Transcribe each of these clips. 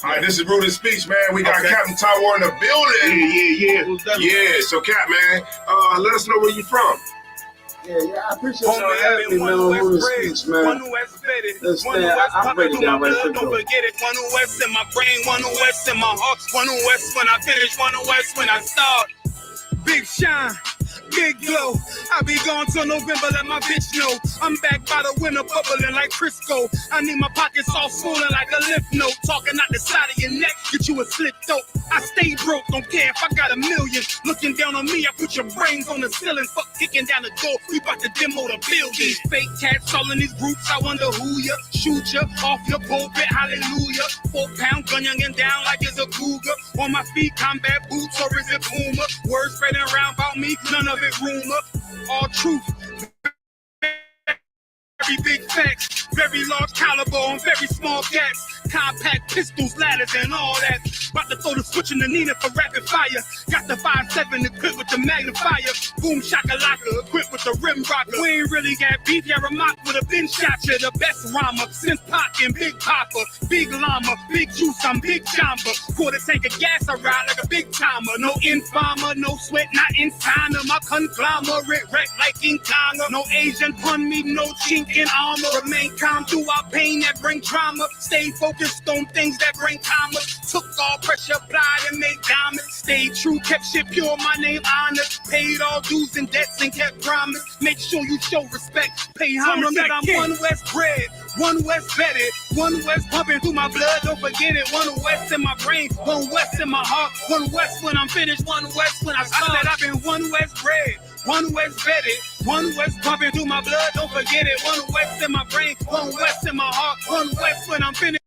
All right, this is Rude Speech, man. We got Captain Taiwan in the building. Yeah. So, Cap, man, let us know where you from. Yeah, I appreciate y'all having me, man. Rude Speech, man. I'll break it down right quick. Don't forget it. One West in my brain, one West in my heart, one West when I finish, one West when I start. Big shine. Big glow, I be gone till November, let my bitch know. I'm back by the winter, bubbling like Crisco. I need my pockets all swollen like a lymph node. Talking out the side of your neck, get you a slip throat. I stay broke, don't care if I got a million. Looking down on me, I put your brains on the ceiling. Fuck kicking down the door, we bout to demo the building. Fake cats all in these groups, I wonder who ya. Shoot ya off your pulpit, hallelujah. 4-pound gun young and down like it's a cougar. On my feet, combat boots, or is it Puma? Words spreading around about me, none of it rumor, all truth. Very big facts, very large caliber on very small gaps. Compact pistols, ladders, and all that. About to throw the switch in the Nina for rapid fire. Got the 5.7 equipped with the magnifier. Boom shakalaka equipped with the rim rocker. We ain't really got beef, yeah, Ramak would have been shot you. The best rhymer since Pac and Big Papa. Big llama, big juice, I'm Big Jamba. Quarter tank of gas, I ride like a big timer. No informer, no sweat, not in time. My conglomerate wreck like King Kong. No Asian pun me, no chink in armor. Remain calm through our pain that bring drama. Stay focused on things that bring karma. Took all pressure, applied and made diamonds. Stayed true, kept shit pure, my name honored. Paid all dues and debts and kept promise. Make sure you show respect, pay homage. I'm one West bred, one West vetted, one West pumping through my blood, don't forget it. One West in my brain, one West in my heart, one West when I'm finished, one West when I start. I said I've been one West bred, one West vetted, one West pumping through my blood, don't forget it. One West in my brain, one West in my heart, one West when I'm finished.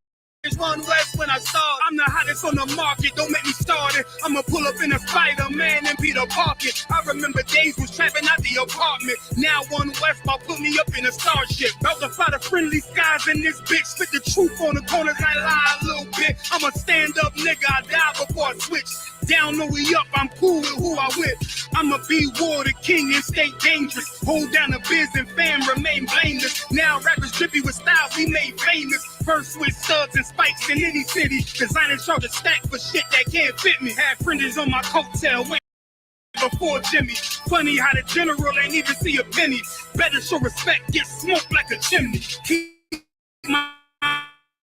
One West when I start. I'm the hottest on the market, don't make me start it. I'ma pull up in a Spider-Man and Peter Parker. I remember days was trapping out the apartment. Now One West might put me up in a starship. About to fly the friendly skies in this bitch. Spit the truth on the corners, I lie a little bit. I'm a stand-up nigga, I die before I switch. Down, no we up, I'm cool with who I with. I'ma be war the king and stay dangerous. Hold down the biz and fam, remain blameless. Now rappers drippy with styles we made famous. First with studs and spikes in any city. Designing charge a stack for shit that can't fit me. Had fringes on my coattail way before Jimmy. Funny how the general ain't even see a penny. Better show respect, get smoked like a chimney. Keep my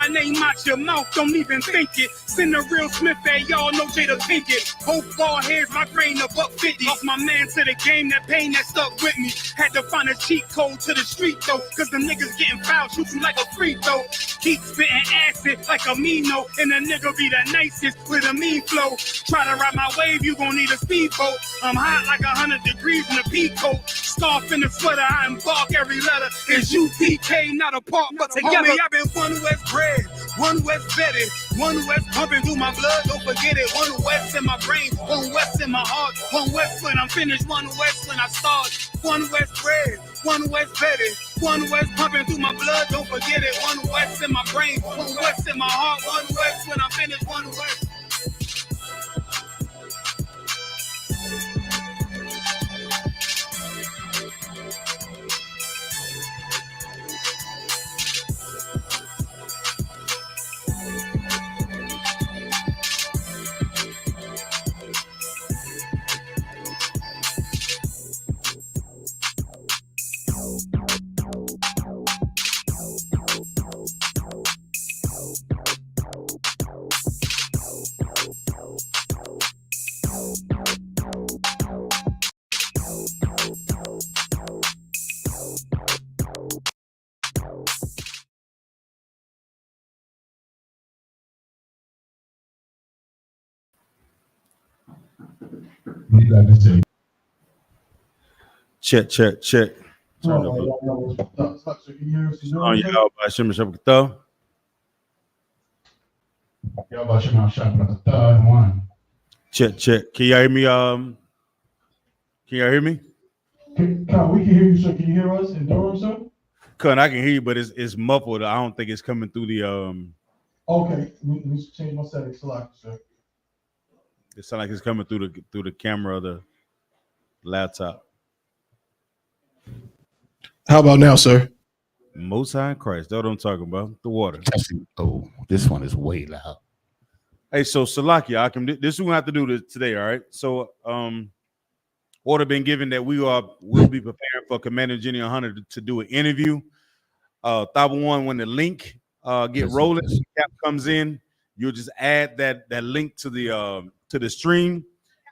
name out your mouth, don't even think it. Send a real Smith, hey, y'all know Jada Pinkett. Both ball heads, my brain $150. Lost my man to the game, that pain that stuck with me. Had to find a cheat code to the street though, cause the niggas getting fouled, shoot you like a free throw. Keep spitting acid like a Mino, and the nigga be the nicest with a mean flow. Try to ride my wave, you gon' need a speedboat. I'm hot like 100 degrees in a peacoat. Scarf in the sweater, I embark every letter. It's U.P.K, not apart, but together. Homie, I've been one West bred, one West vetted, one West pumping through my blood, don't forget it. One West in my brain, one West in my heart, one West when I'm finished, one West when I start. One West bred, one West vetted, one West pumping through my blood, don't forget it. One West in my brain, one West in my heart, one West when I'm finished, one West. Check. Turn up. On y'all by Shimmer Shop Though. Check. Can y'all hear me? Can y'all hear me? We can hear you, sir. Can you hear us in Durham, sir? I can hear you, but it's muffled. I don't think it's coming through the Okay, let me change my settings. Select, sir. It sounds like it's coming through the camera of the laptop. How about now, sir? Most High in Christ. That's what I'm talking about. The water. Oh, this one is way loud. Hey, so Salakia, this is what we have to do today, all right? So order been given that will be preparing for Commander Jenny Hunter to do an interview. Thaba one, when the link get rolling, Cap comes in, you'll just add that link to the stream,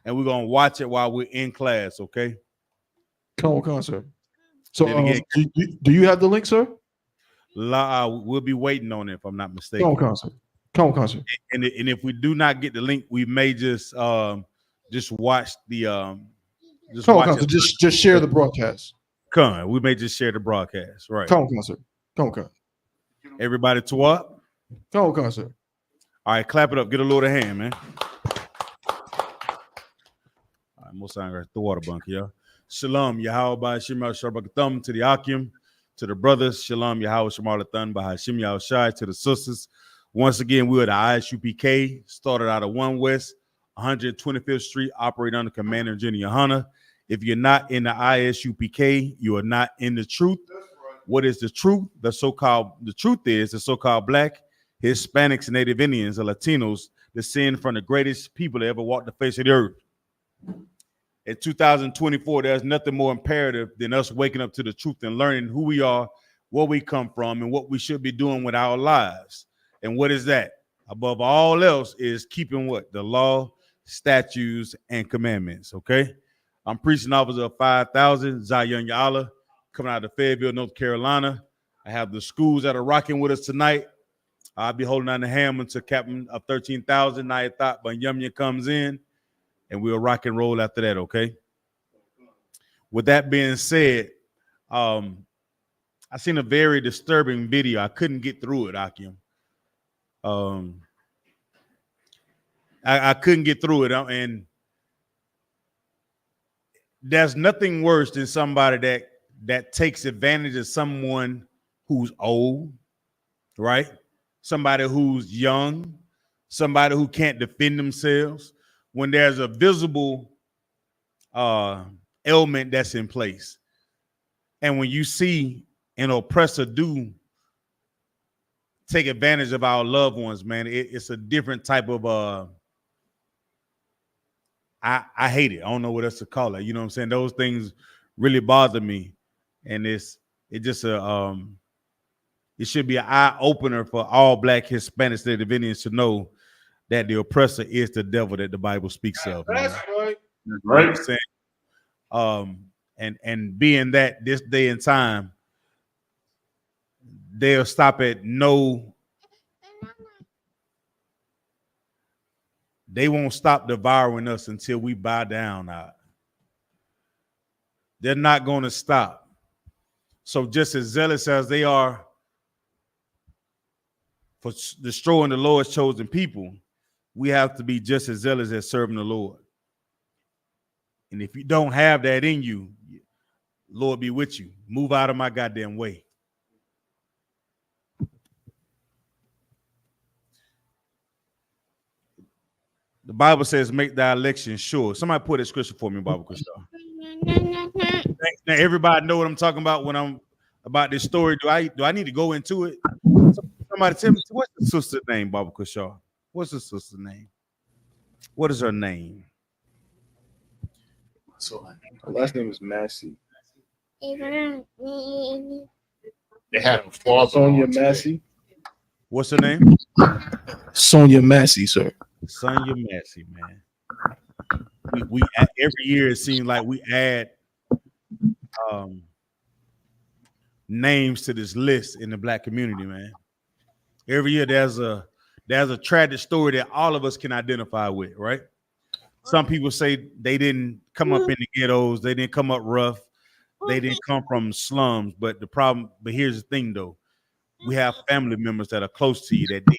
and we're gonna watch it while we're in class, okay? Come on, sir. So again, do you have the link, sir? We'll be waiting on it if I'm not mistaken. Come on, sir. And if we do not get the link, we may just watch the just share the broadcast. We may just share the broadcast, right? Come on, sir. Come on. Everybody to what? Come on, sir. All right, clap it up. Get a load of hand, man. All right, most time the water bunk, yeah. Shalom, Yahweh, Shema Shabakathum, to the Akim, to the brothers. Shalom, Yahweh, Shemalathan, Bahashim Yahushai, to the sisters. Once again, we are the I.S.U.P.K, started out of 1 West, 125th Street, operating under Commander Jenny YAHANNA. If you're not in the I.S.U.P.K, you are not in the truth. What is the truth? The truth is the so-called Black, Hispanics, and Native Indians, or Latinos, descend from the greatest people that ever walked the face of the earth. In 2024, there's nothing more imperative than us waking up to the truth and learning who we are, where we come from, and what we should be doing with our lives. And what is that? Above all else is keeping what? The law, statutes, and commandments, okay? I'm preaching officer of 5,000, Zion Ya'ala, coming out of Fayetteville, North Carolina. I have the schools that are rocking with us tonight. I'll be holding on the ham until Captain of 13,000, Nayathaq Banyamya comes in, and we'll rock and roll after that, okay? With that being said, I seen a very disturbing video. I couldn't get through it, Akim. I couldn't get through it, and there's nothing worse than somebody that takes advantage of someone who's old, right? Somebody who's young, somebody who can't defend themselves, when there's a visible ailment that's in place. And when you see an oppressor take advantage of our loved ones, man, it's a different type of I hate it. I don't know what else to call it. You know what I'm saying? Those things really bother me. And it should be an eye opener for all Black, Hispanics, Native Indians to know that the oppressor is the devil that the Bible speaks of. That's right. You know what I'm saying? And being that this day and time, they'll stop at no. They won't stop devouring us until we bow down. They're not going to stop. So just as zealous as they are for destroying the Lord's chosen people, we have to be just as zealous as serving the Lord. And if you don't have that in you, Lord be with you. Move out of my goddamn way. The Bible says, make thy election sure. Somebody put a scripture for me, Bible Christian. Now, everybody know what I'm talking about when I'm about this story. Do I need to go into it? Somebody tell me, what's the sister's name, Bible Christian? What's the sister's name? What is her name? So her last name is Massey. They had a father. Sonia Massey. What's her name? Sonia Massey, sir. Sonia Massey, man. We every year it seems like we add names to this list in the Black community, man. Every year there's a tragic story that all of us can identify with, right? Some people say they didn't come up in the ghettos, they didn't come up rough, they didn't come from slums. But here's the thing though, we have family members that are close to you that did.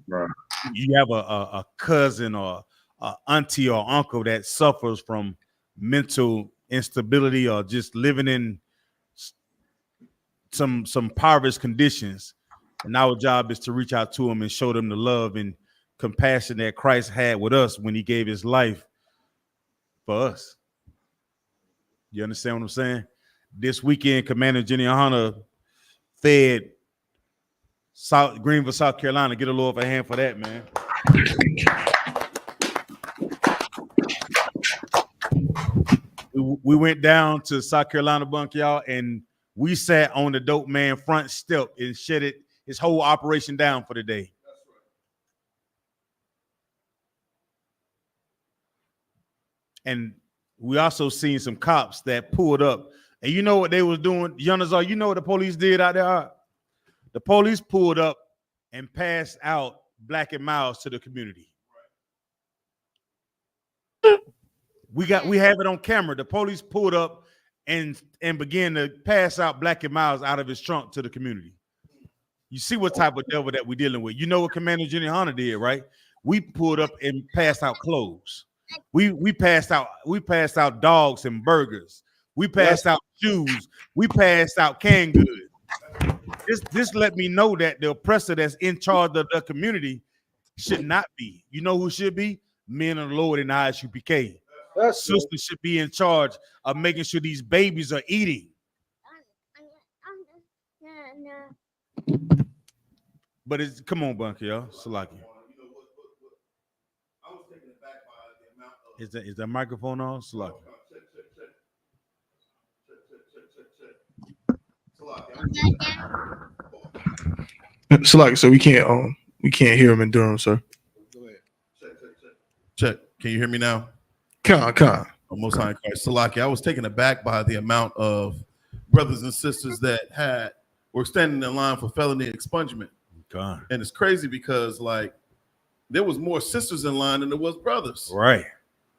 Right. You have a cousin or a auntie or uncle that suffers from mental instability or just living in some impoverished conditions, and our job is to reach out to them and show them the love and compassion that Christ had with us when he gave his life for us. You understand what I'm saying? This weekend, Commander Jenny YAHANNA fed Greenville, South Carolina. Get a little of a hand for that, man. We went down to South Carolina, bunk, y'all, and we sat on the dope man front step and shut his whole operation down for the day. And we also seen some cops that pulled up. And you know what they was doing? Yanazar, you know what the police did out there? The police pulled up and passed out Black and Miles to the community. We have it on camera. The police pulled up and began to pass out Black and Miles out of his trunk to the community. You see what type of devil that we're dealing with. You know what Commander YAHANNA did, right? We pulled up and passed out clothes. We passed out dogs and burgers. We passed out shoes. We passed out canned goods. This let me know that the oppressor that's in charge of the community should not be. You know who should be? Men of the Lord in I.S.U.P.K. Sisters should be in charge of making sure these babies are eating. But it's come on, Bunker, y'all. Salaki. Is that microphone on? Salaki. Salaki, so we can't hear him in Durham, sir. Go ahead. Check. Can you hear me now? Con. Most High Christ. Salaki, I was taken aback by the amount of brothers and sisters that were standing in line for felony expungement. God. And it's crazy because like there was more sisters in line than there was brothers. Right.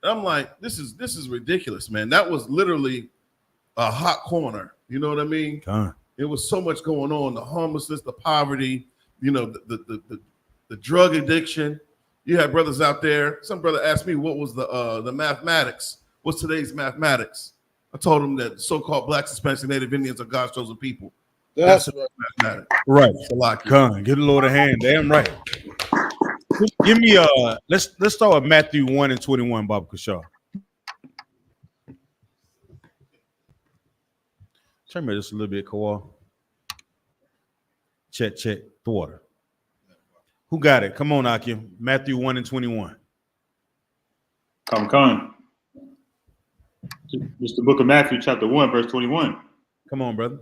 And I'm like, this is ridiculous, man. That was literally a hot corner. You know what I mean? God. It was so much going on: the homelessness, the poverty, you know, the drug addiction. You had brothers out there. Some brother asked me what was the mathematics. What's today's mathematics? I told him that so-called Black, Hispanics, and Native Indians are God's chosen people. That's mathematics. Right. Salaki. Come, get the Lord a hand. Damn right. Give me let's start with Matthew 1:21, Baba Kashaw. Turn me just a little bit, Kawal. Check the water. Who got it? Come on, Akim. Matthew 1:21. Come. It's the book of Matthew, chapter 1, verse 21. Come on, brother.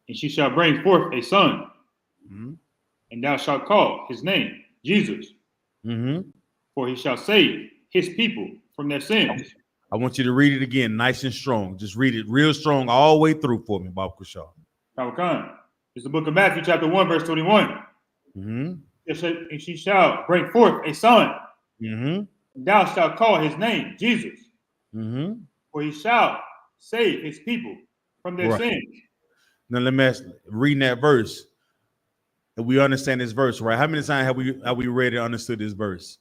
And she shall bring forth a son, and thou shalt call his name Jesus, for he shall save his people from their sins. I want you to read it again, nice and strong. Just read it real strong all the way through for me, Baba Kashaw. Come. It's the book of Matthew, chapter 1, verse 21. And she shall bring forth a son, and thou shalt call his name Jesus, for he shall save his people from their sins. Now let me read that verse. And we understand this verse, right? How many times have we read and understood this verse?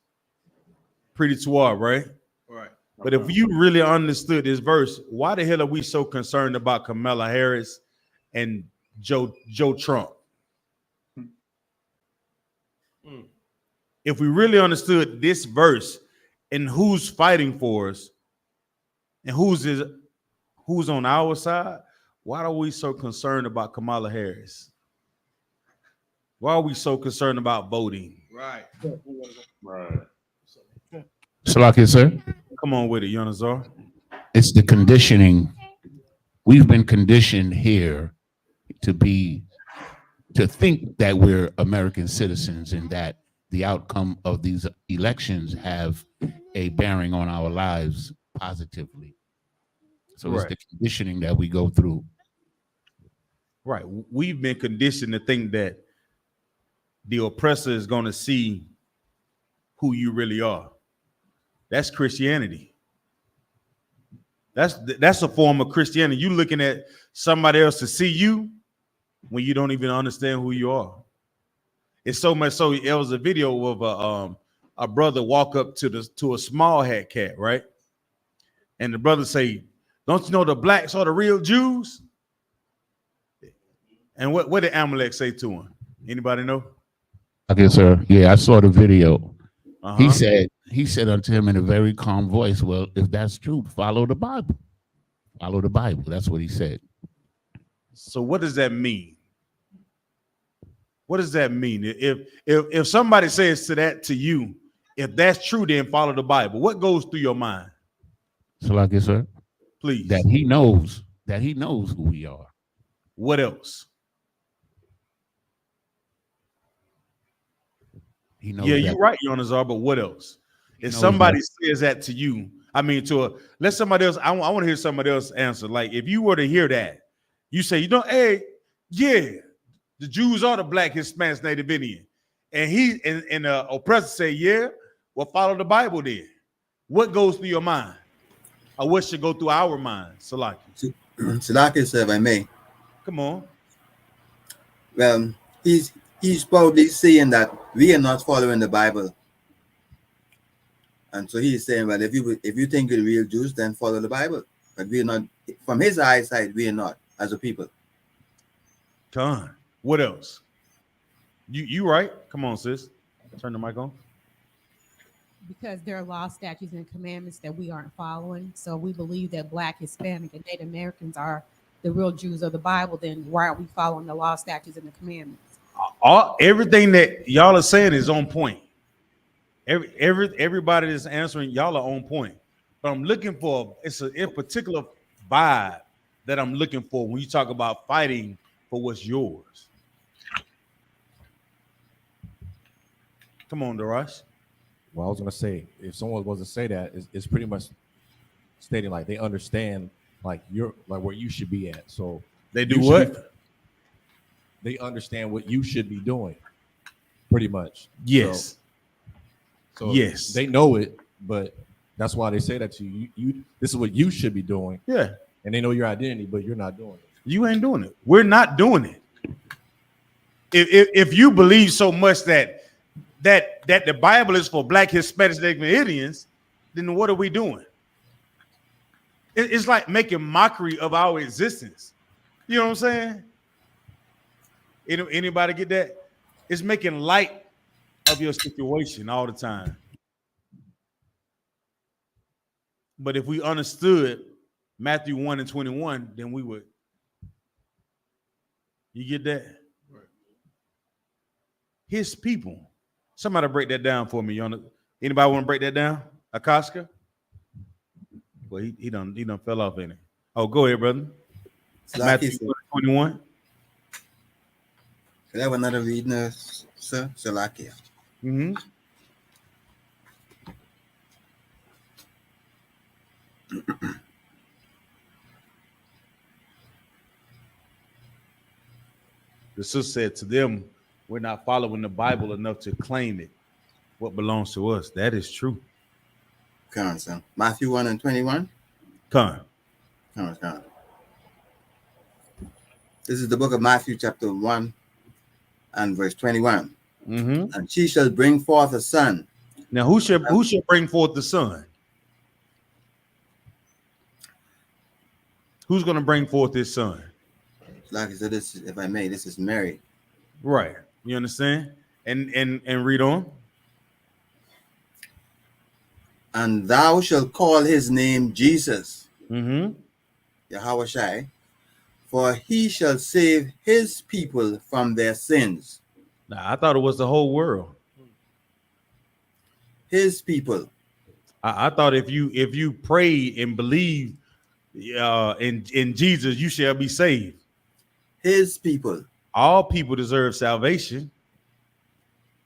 Pretty suave, right? Right. But if you really understood this verse, why the hell are we so concerned about Kamala Harris and Joe Trump? If we really understood this verse and who's fighting for us and who's on our side, why are we so concerned about Kamala Harris? Why are we so concerned about voting? Right. Salaki, sir. Come on with it, Yonazar. It's the conditioning. We've been conditioned here to think that we're American citizens and that the outcome of these elections have a bearing on our lives positively. So it's the conditioning that we go through. Right. We've been conditioned to think that the oppressor is going to see who you really are. That's Christianity. That's a form of Christianity. You looking at somebody else to see you when you don't even understand who you are. It's so much so. There was a video of a brother walk up to a small hat cat, right? And the brother say, "Don't you know the blacks are the real Jews?" And what did Amalek say to him? Anybody know? Okay, sir. Yeah, I saw the video. He said unto him in a very calm voice, "Well, if that's true, follow the Bible. Follow the Bible." That's what he said. So what does that mean? What does that mean? If somebody says to you If that's true, then follow the Bible. What goes through your mind? Salaki, sir. Please. That he knows who we are. What else? He knows. Yeah, that. you're right, Yonazar, but what else? If somebody says that to you, I mean, let somebody else, I want to hear somebody else answer. Like, if you were to hear that, you say, hey, yeah, the Jews are the Black, Hispanic, Native Indian. And the oppressor say, yeah, well, follow the Bible then. What goes through your mind? Or what should go through our mind, Salaki? Salaki, sir, if I may. Come on. Well, he's probably saying that we are not following the Bible. And so he's saying, well, if you think you're real Jews, then follow the Bible. But we are not, from his eyesight, we are not as a people. Come on. What else? You right? Come on, sis. Turn the mic on. Because there are law, statutes, and commandments that we aren't following. So we believe that Black, Hispanic, and Native Americans are the real Jews of the Bible. Then why aren't we following the law, statutes, and the commandments? Everything that y'all are saying is on point. Everybody that's answering, y'all are on point. But I'm looking for a particular vibe that I'm looking for when you talk about fighting for what's yours. Come on, Darash. Well, I was going to say, if someone was to say that, it's pretty much stating like they understand like where you should be at. So they do what? They understand what you should be doing, pretty much. Yes. So yes, they know it, but that's why they say that to you. You this is what you should be doing. Yeah. And they know your identity, but you're not doing it. You ain't doing it. We're not doing it. If you believe so much that the Bible is for Black, Hispanics, Native Indians, then what are we doing? It's like making mockery of our existence. You know what I'm saying? Anybody get that? It's making light of your situation all the time. But if we understood Matthew 1:21, then we would. You get that? Right. His people. Somebody break that down for me. Anybody want to break that down? Akaska? Well, he done fell off in it. Oh, go ahead, brother. Matthew 1:21. Could I have another reading, sir? Salakia. Mm-hmm. The sister said to them, we're not following the Bible enough to claim it. What belongs to us. That is true. Come on, son. Matthew 1:21. Come on. This is the book of Matthew, chapter 1 and verse 21. Mm-hmm. And she shall bring forth a son. Now, who should bring forth the son? Who's going to bring forth this son? Like I said, this, if I may, this is Mary. Right. You understand? And read on. And thou shalt call his name Jesus. Mm-hmm. Yahweh, for he shall save his people from their sins. Now, I thought it was the whole world. His people. I thought if you pray and believe in Jesus, you shall be saved. His people. All people deserve salvation.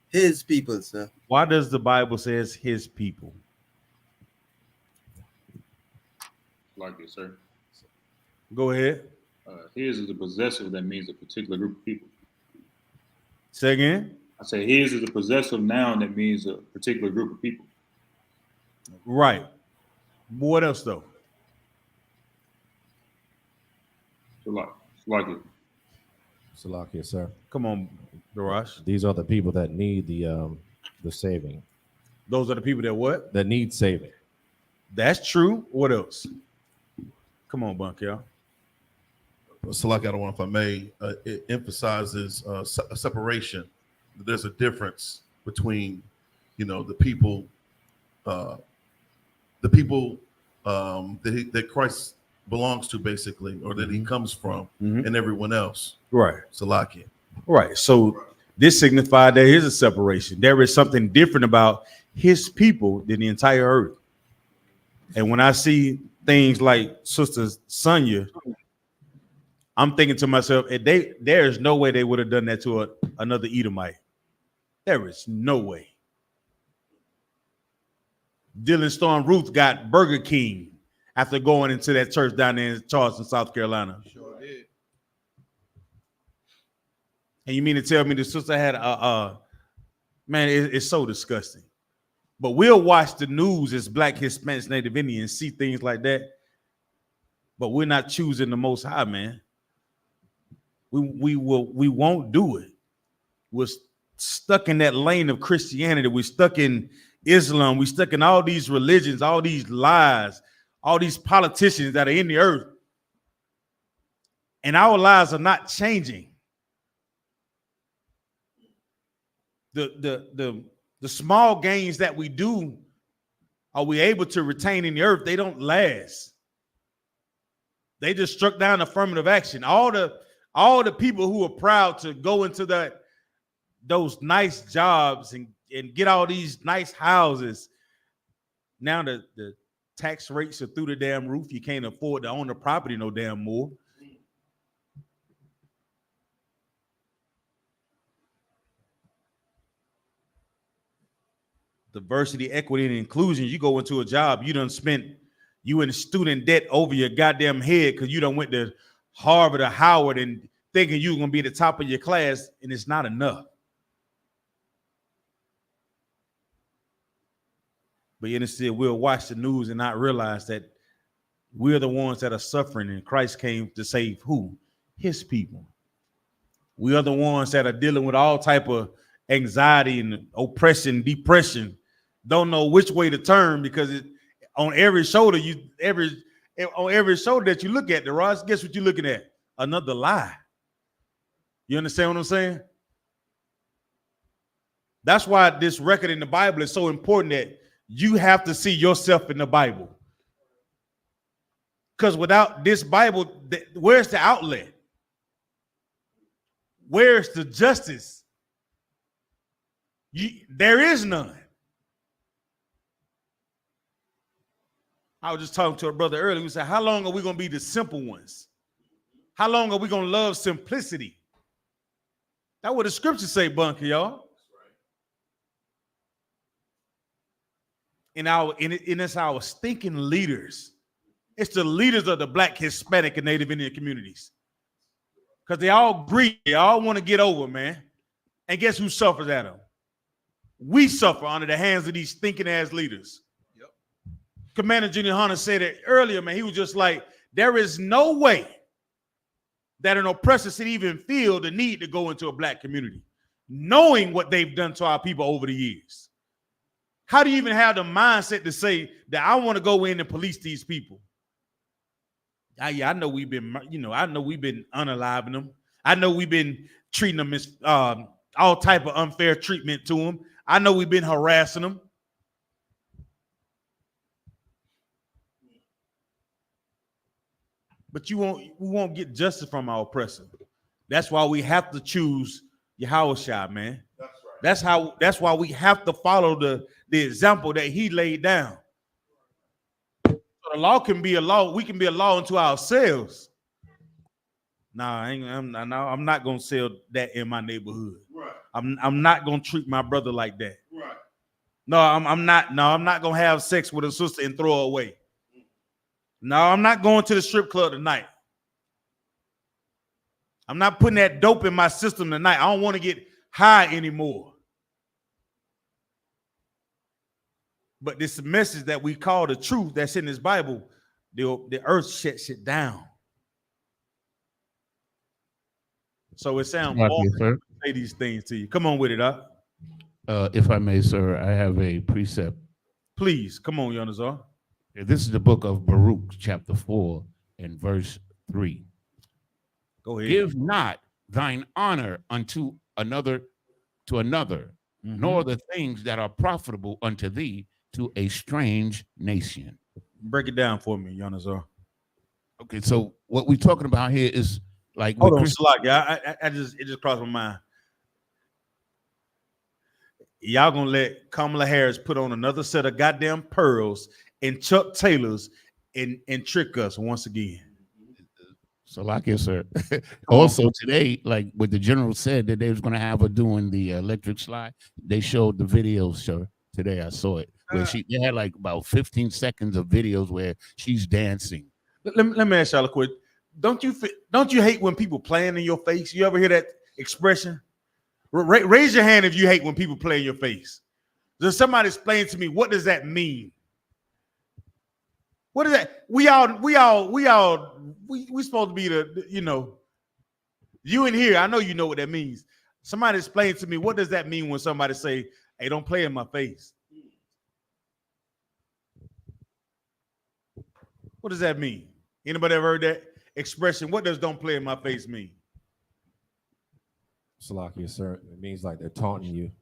His people, sir. Why does the Bible says his people? Like this, sir. Go ahead. His is a possessive that means a particular group of people. Say again? I say his is a possessive noun that means a particular group of people. Right. What else though? Salakia. Salakia, sir. Come on, Darash. These are the people that need the saving. Those are the people that what? That need saving. That's true. What else? Come on, Bunk, y'all. Salakia, I don't know if I may. It emphasizes a separation. There's a difference between, the people that Christ belongs to, basically, or that he comes from, and everyone else. Right. Salakia. Right. So this signified there is a separation. There is something different about his people than the entire earth. And when I see things like Sister Sonia, I'm thinking to myself, there is no way they would have done that to another Edomite. There is no way. Dylan Storm Ruth got Burger King after going into that church down there in Charleston, South Carolina. Sure did. And you mean to tell me the sister had man, it's so disgusting. But we'll watch the news as Black, Hispanics, Native Indians, see things like that. But we're not choosing the Most High, man. We won't do it. We're stuck in that lane of Christianity. We're stuck in Islam. We're stuck in all these religions, all these lies, all these politicians that are in the earth. And our lives are not changing. The small gains that we do, are we able to retain in the earth? They don't last. They just struck down affirmative action. All the people who are proud to go into those nice jobs and get all these nice houses. Now the tax rates are through the damn roof. You can't afford to own the property no damn more. Diversity, equity, and inclusion. You go into a job, you in student debt over your goddamn head because you done went to Harvard or Howard and thinking you're gonna be the top of your class, and it's not enough. But yet instead we'll watch the news and not realize that we're the ones that are suffering, and Christ came to save who? His people. We are the ones that are dealing with all type of anxiety and oppression, depression. Don't know which way to turn because on every shoulder that you look at, Ross, guess what you're looking at? Another lie. You understand what I'm saying? That's why this record in the Bible is so important, that you have to see yourself in the Bible. Because without this Bible, where's the outlet? Where's the justice? There is none. I was just talking to a brother earlier who said, how long are we going to be the simple ones? How long are we going to love simplicity? That's what the scriptures say, Bunker, y'all. And it's our stinking leaders. It's the leaders of the Black, Hispanic, and Native Indian communities. Because they all greedy. They all want to get over, man. And guess who suffers at them? We suffer under the hands of these stinking ass leaders. Yep. Commander Junior Hunter said it earlier, man. He was just like, there is no way that an oppressor should even feel the need to go into a Black community, knowing what they've done to our people over the years. How do you even have the mindset to say that I want to go in and police these people? I know we've been, unaliving them. I know we've been treating them as all type of unfair treatment to them. I know we've been harassing them. But we won't get justice from our oppressor. That's why we have to choose Yahawashi, man. That's right. That's why we have to follow the example that he laid down. So the law can be a law. We can be a law unto ourselves. I'm not gonna sell that in my neighborhood. Right. I'm not gonna treat my brother like that. Right. No, I'm not gonna have sex with a sister and throw her away. No, I'm not going to the strip club tonight. I'm not putting that dope in my system tonight. I don't want to get high anymore. But this message that we call the truth that's in this Bible, the earth shuts it down. So it sounds boring to say these things to you. Come on with it, huh? If I may, sir, I have a precept. Please, come on, Yonazar. This is the book of Baruch, chapter 4, and verse 3. Go ahead. Give not thine honor unto another, nor the things that are profitable unto thee to a strange nation. Break it down for me, Yonazar. Okay, so what we're talking about here is like. Hold on, Salak. It just crossed my mind. y'all gonna let Kamala Harris put on another set of goddamn pearls and Chuck Taylors and trick us once again. So like you, sir. Also today, like what the general said that they was gonna have her doing the electric slide. They showed the videos, sir. Today I saw it. Where they had like about 15 seconds of videos where she's dancing. Let me ask y'all a quick. Don't you hate when people playing in your face? You ever hear that expression? Raise your hand if you hate when people play in your face. Does somebody explain to me what does that mean? What is that? We supposed to be the, you in here. I know you know what that means. Somebody explain to me what does that mean when somebody say, "Hey, don't play in my face." What does that mean? Anybody ever heard that expression? What does "don't play in my face" mean? Salakia, sir. It means like they're taunting you.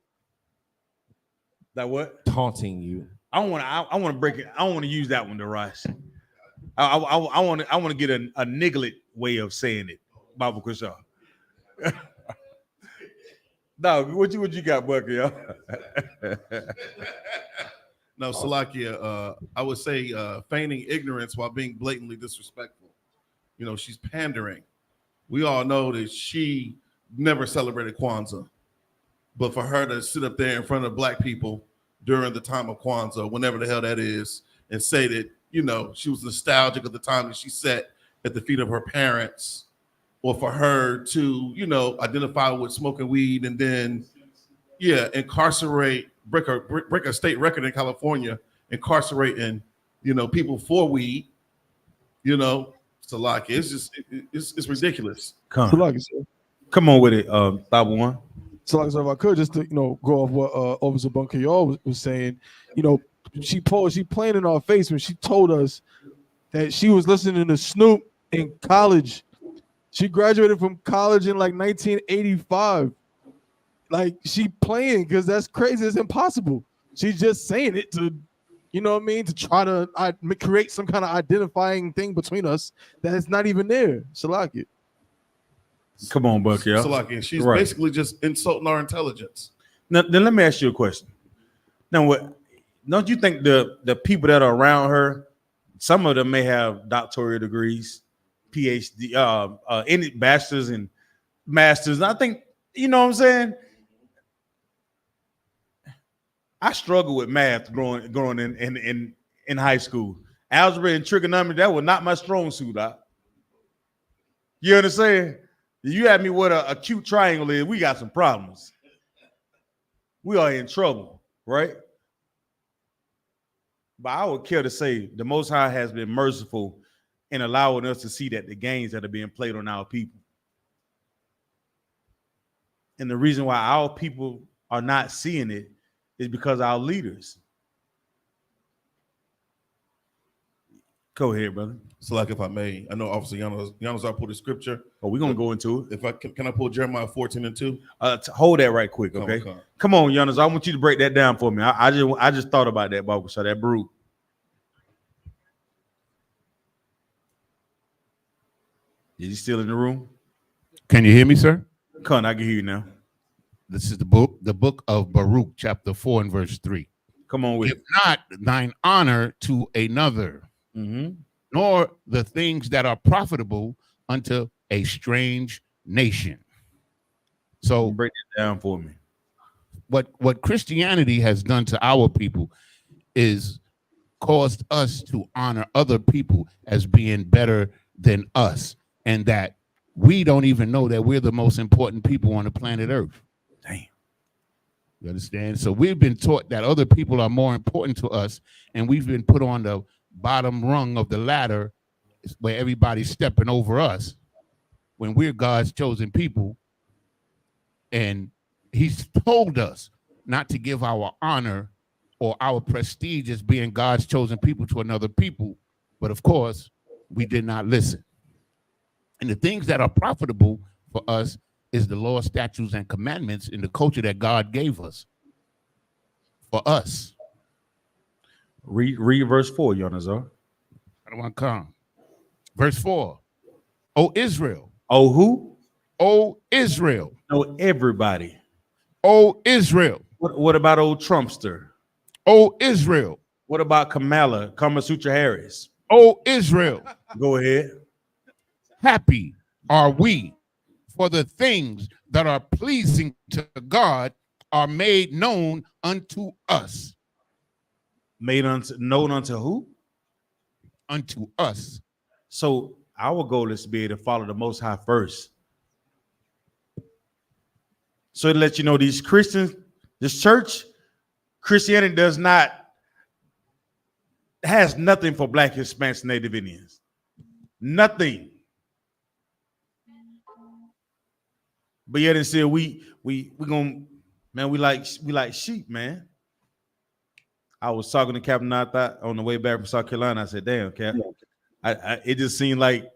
That what? Taunting you. I want to break it. I don't want to use that one, to Rice. I want to get a niglet way of saying it. Bible Kusha. Dog, what you got, Bucky? No, Salakia, I would say feigning ignorance while being blatantly disrespectful. She's pandering. We all know that she never celebrated Kwanzaa, but for her to sit up there in front of black people during the time of Kwanzaa, whenever the hell that is, and say that, she was nostalgic of the time that she sat at the feet of her parents, or for her to, identify with smoking weed and then, incarcerate, break a state record in California, incarcerating, people for weed, it's a lot. It's just, it's ridiculous. Come on with it, Bible One. So, like, if I could just to, go off what Officer Bunker was saying, she playing in our face when she told us that she was listening to Snoop in college. She graduated from college in like 1985. Like, she playing because that's crazy. It's impossible. She's just saying it to, to try to create some kind of identifying thing between us that is not even there. Salaki. Come on, Bucky. Salaki. She's basically just insulting our intelligence. Now, then let me ask you a question. Now, what don't you think the people that are around her, some of them may have doctoral degrees, PhD, any bachelors and masters. And I think, you know what I'm saying? I struggled with math growing in high school. Algebra and trigonometry, that was not my strong suit. You understand? You had me what a acute triangle is. We got some problems. We are in trouble, right? But I would care to say the Most High has been merciful in allowing us to see that the games that are being played on our people. And the reason why our people are not seeing it is because our leaders. Go ahead, brother. So, like, if I may, I know Officer Yanos, I pulled the scripture. Oh, we're gonna go into it. If I can I pull Jeremiah 14:2? Hold that right quick, okay? Come on, Yanos. I want you to break that down for me. I just thought about that, Bible, so that brute. Is he still in the room? Can you hear me, sir? Come on, I can hear you now. This is the book of Baruch, chapter 4 and verse 3. Come on with Give not thine honor to another, nor the things that are profitable unto a strange nation. So break it down for me. What Christianity has done to our people is caused us to honor other people as being better than us, and that we don't even know that we're the most important people on the planet Earth. Damn. You understand? So we've been taught that other people are more important to us, and we've been put on the bottom rung of the ladder where everybody's stepping over us when we're God's chosen people. And he's told us not to give our honor or our prestige as being God's chosen people to another people. But of course, we did not listen. And the things that are profitable for us is the law, statutes, and commandments in the culture that God gave us for us. Read verse 4, Yonazar. I don't want to come. Verse 4. O Israel. Oh, who? O Israel. Oh, everybody. O Israel. What about old Trumpster? O Israel. What about Kamala Sutra Harris? O Israel. Go ahead. Happy are we, for the things that are pleasing to God are made known unto us. Made known unto who? Unto us. So our goal is to be able to follow the Most High first. So to let you know, these Christians, this church, Christianity has nothing for Black, Hispanics, Native Indians. Nothing. But yet and still, we like sheep, man. I was talking to Captain Nayathaq on the way back from South Carolina. I said, "Damn, Cap, it just seemed like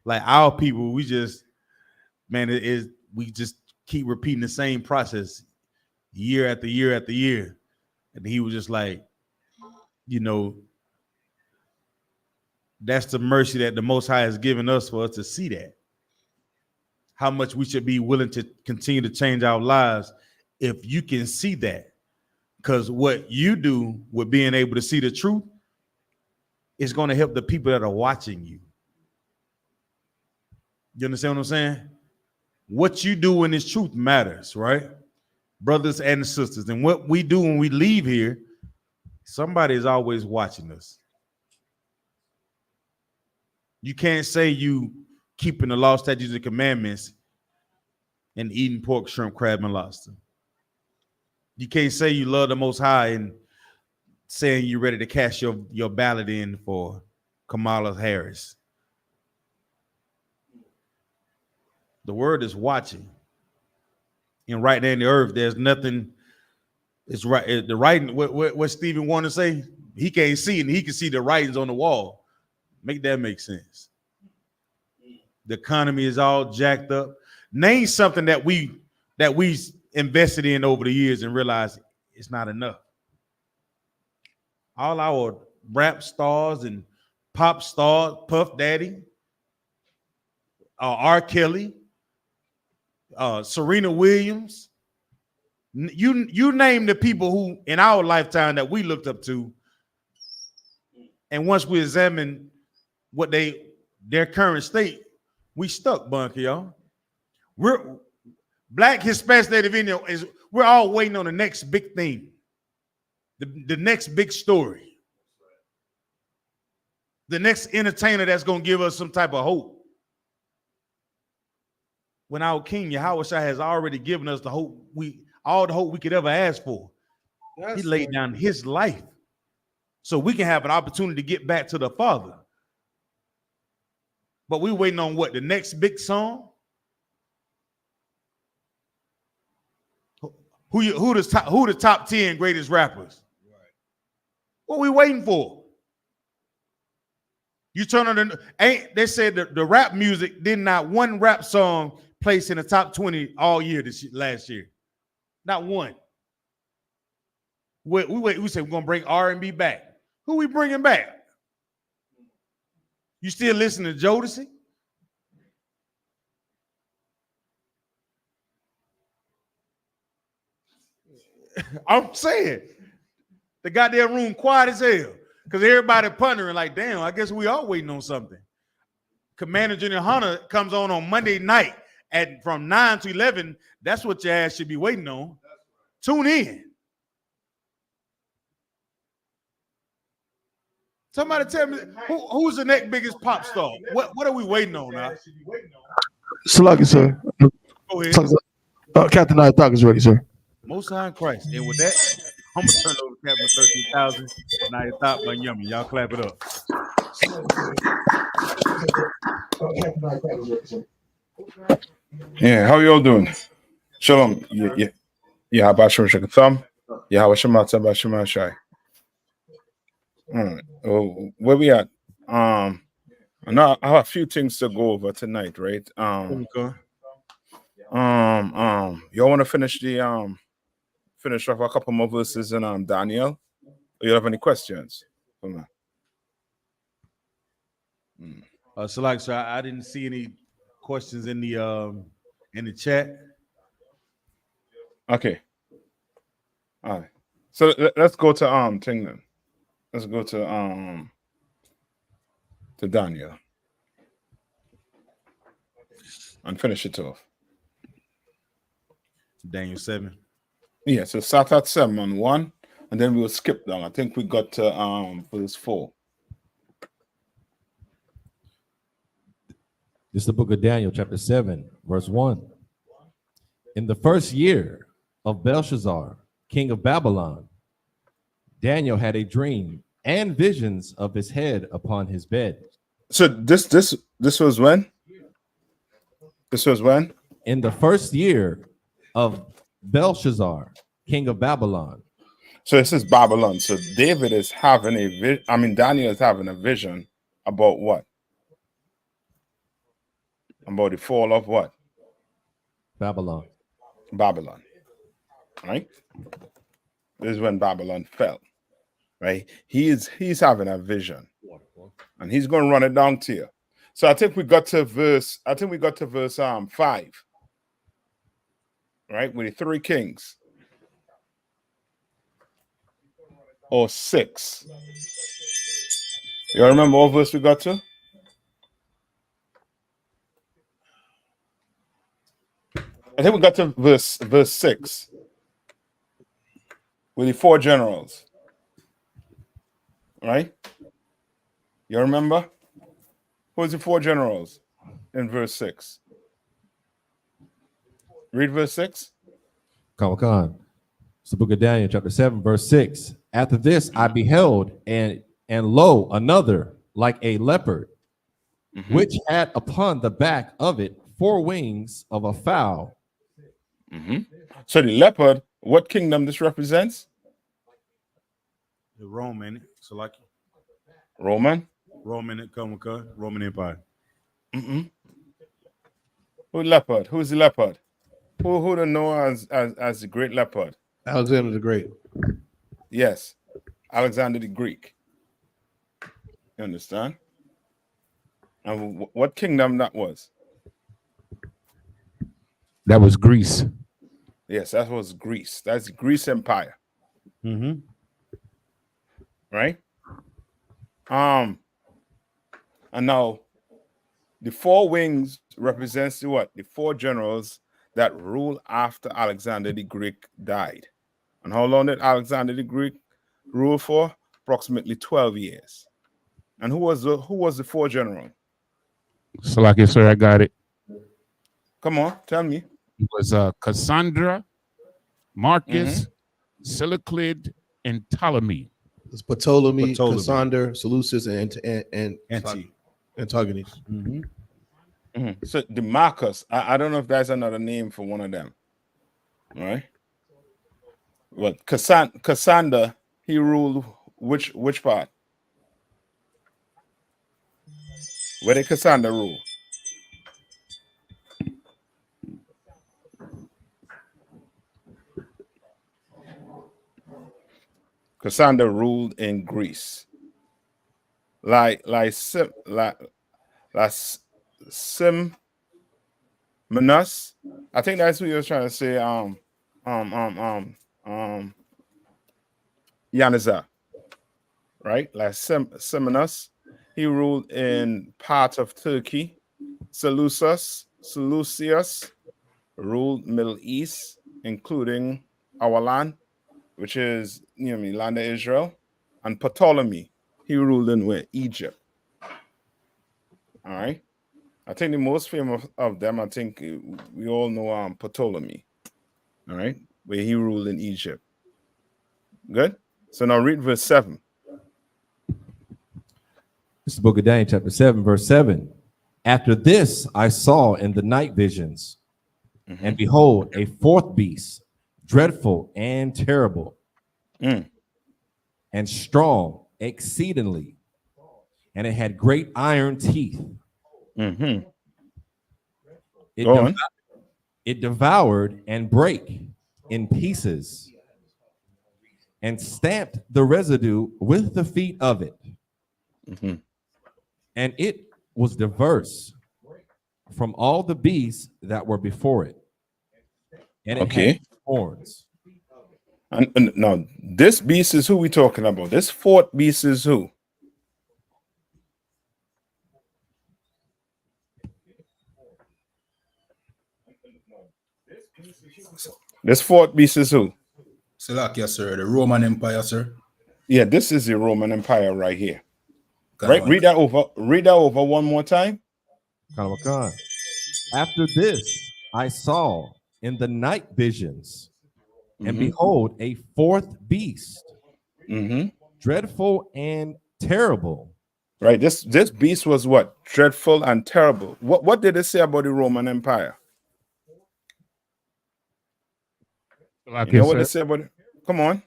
our people. We just, man, we just keep repeating the same process year after year after year." And he was just like, that's the mercy that the Most High has given us for us to see that. How much we should be willing to continue to change our lives if you can see that. Because what you do with being able to see the truth is going to help the people that are watching you. You understand what I'm saying? What you do in this truth matters, right? Brothers and sisters. And what we do when we leave here, somebody is always watching us. You can't say you keeping the law, statutes, and commandments and eating pork, shrimp, crab, and lobster. You can't say you love the Most High and saying you're ready to cast your ballot in for Kamala Harris. The word is watching. And right there in the earth, there's nothing. It's right. The writing, what Stephen wanted to say, he can't see, and he can see the writings on the wall. Make that make sense. The economy is all jacked up. Name something that we invested in over the years and realized it's not enough. All our rap stars and pop stars, Puff Daddy, R. Kelly, Serena Williams. You name the people who in our lifetime that we looked up to, and once we examine what their current state, we stuck, bunker, y'all. We're Black, Hispanic, Native Indian we're all waiting on the next big thing, the next big story, the next entertainer that's gonna give us some type of hope. When our King Yahawashi has already given us all the hope we could ever ask for. He laid down his life so we can have an opportunity to get back to the Father. But we waiting on what? The next big song? Who the top 10 greatest rappers? Right. What we waiting for? You turn on they said the rap music did not one rap song place in the top 20 all year last year. Not one. We said we're gonna bring R&B back. Who we bringing back? You still listening to Jodeci? I'm saying the goddamn room quiet as hell because everybody pondering like, damn, I guess we are waiting on something. Commander General Hunter comes on Monday night from 9 to 11. That's what your ass should be waiting on. Tune in. Somebody tell me who's the next biggest pop star? What are we waiting on now? Salaki, sir. Go ahead. Captain Nayathaq is ready, sir. Most High in Christ. And with that, I'm gonna turn it over to Captain 13,000. Nayathaq Banyami. Y'all clap it up. Yeah, how y'all doing? Shalom. Yeah, Bashar Shakatham. Yeah, Hawashamata Bashama Shai. Where we at? I know I have a few things to go over tonight, right? Okay. Y'all want to finish off a couple more verses in Daniel? Or you have any questions? Salaki, so I didn't see any questions in the chat. Okay. All right. So let's go to thing then. Let's go to Daniel and finish it off. Daniel 7. Yeah, so start at 7 on 1, and then we'll skip down. I think we got to verse 4. This is the book of Daniel, chapter 7, verse 1. In the first year of Belshazzar, king of Babylon, Daniel had a dream and visions of his head upon his bed. So this was when? This was when? In the first year of Belshazzar, king of Babylon. So this is Babylon. So David is having a vision. I mean, Daniel is having a vision about what? About the fall of what? Babylon. Babylon. Right? This is when Babylon fell. Right? He's having a vision. And he's going to run it down to you. So I think we got to verse 5. Right? With the 3 kings. Or 6. You remember what verse we got to? I think we got to verse 6 with the 4 generals. Right? You remember? Who's the 4 generals in verse 6? Read verse 6. Come on. It's the book of Daniel, chapter 7, verse 6. After this I beheld, and lo, another like a leopard, which had upon the back of it 4 wings of a fowl. So the leopard, what kingdom this represents? The Roman, so like Roman Empire. Who leopard? Who's the leopard? Who do know as the great leopard? Alexander the Great. Yes, Alexander the Greek. You understand? And what kingdom that was? That was Greece. Yes, that was Greece. That's the Greece Empire. Right? And now the 4 wings represents the what? The 4 generals that ruled after Alexander the Greek died. And how long did Alexander the Greek rule for? Approximately 12 years. And who was the 4 general? So like sir, I got it. Come on, tell me. It was Cassandra, Marcus, Seleucid, and Ptolemy. It's Ptolemy, Cassander, Seleucus, and Antigonus. So the Marcus, I don't know if that's another name for one of them. All right. Well, Cassander, he ruled which part? Where did Cassander rule? Cassander ruled in Greece. Simenos. I think that's what you were trying to say. Yanizar, right? Like Simenos, he ruled in part of Turkey. Seleucus ruled Middle East, including our land, which is land of Israel. And Ptolemy, he ruled in where? Egypt. All right. I think the most famous of them, I think we all know Ptolemy. All right, where he ruled in Egypt. Good. So now read verse 7. This is the book of Daniel, chapter 7, verse 7. After this I saw in the night visions, and behold, a 4th beast, dreadful and terrible, and strong exceedingly, and it had great iron teeth. It devoured and brake in pieces, and stamped the residue with the feet of it. And it was diverse from all the beasts that were before it, and it had horns. And now this beast is who we talking about. This fourth beast is who? This fourth beast is who? Salakia, sir. The Roman Empire, sir. Yeah, this is the Roman Empire right here. Right, read that over. Read that over one more time. After this, I saw in the night visions, and Mhm. behold, a fourth beast, Mhm. dreadful and terrible. Right. This beast was what? Dreadful and terrible. What did it say about the Roman Empire? Like You know I what they said, say about it? Come on.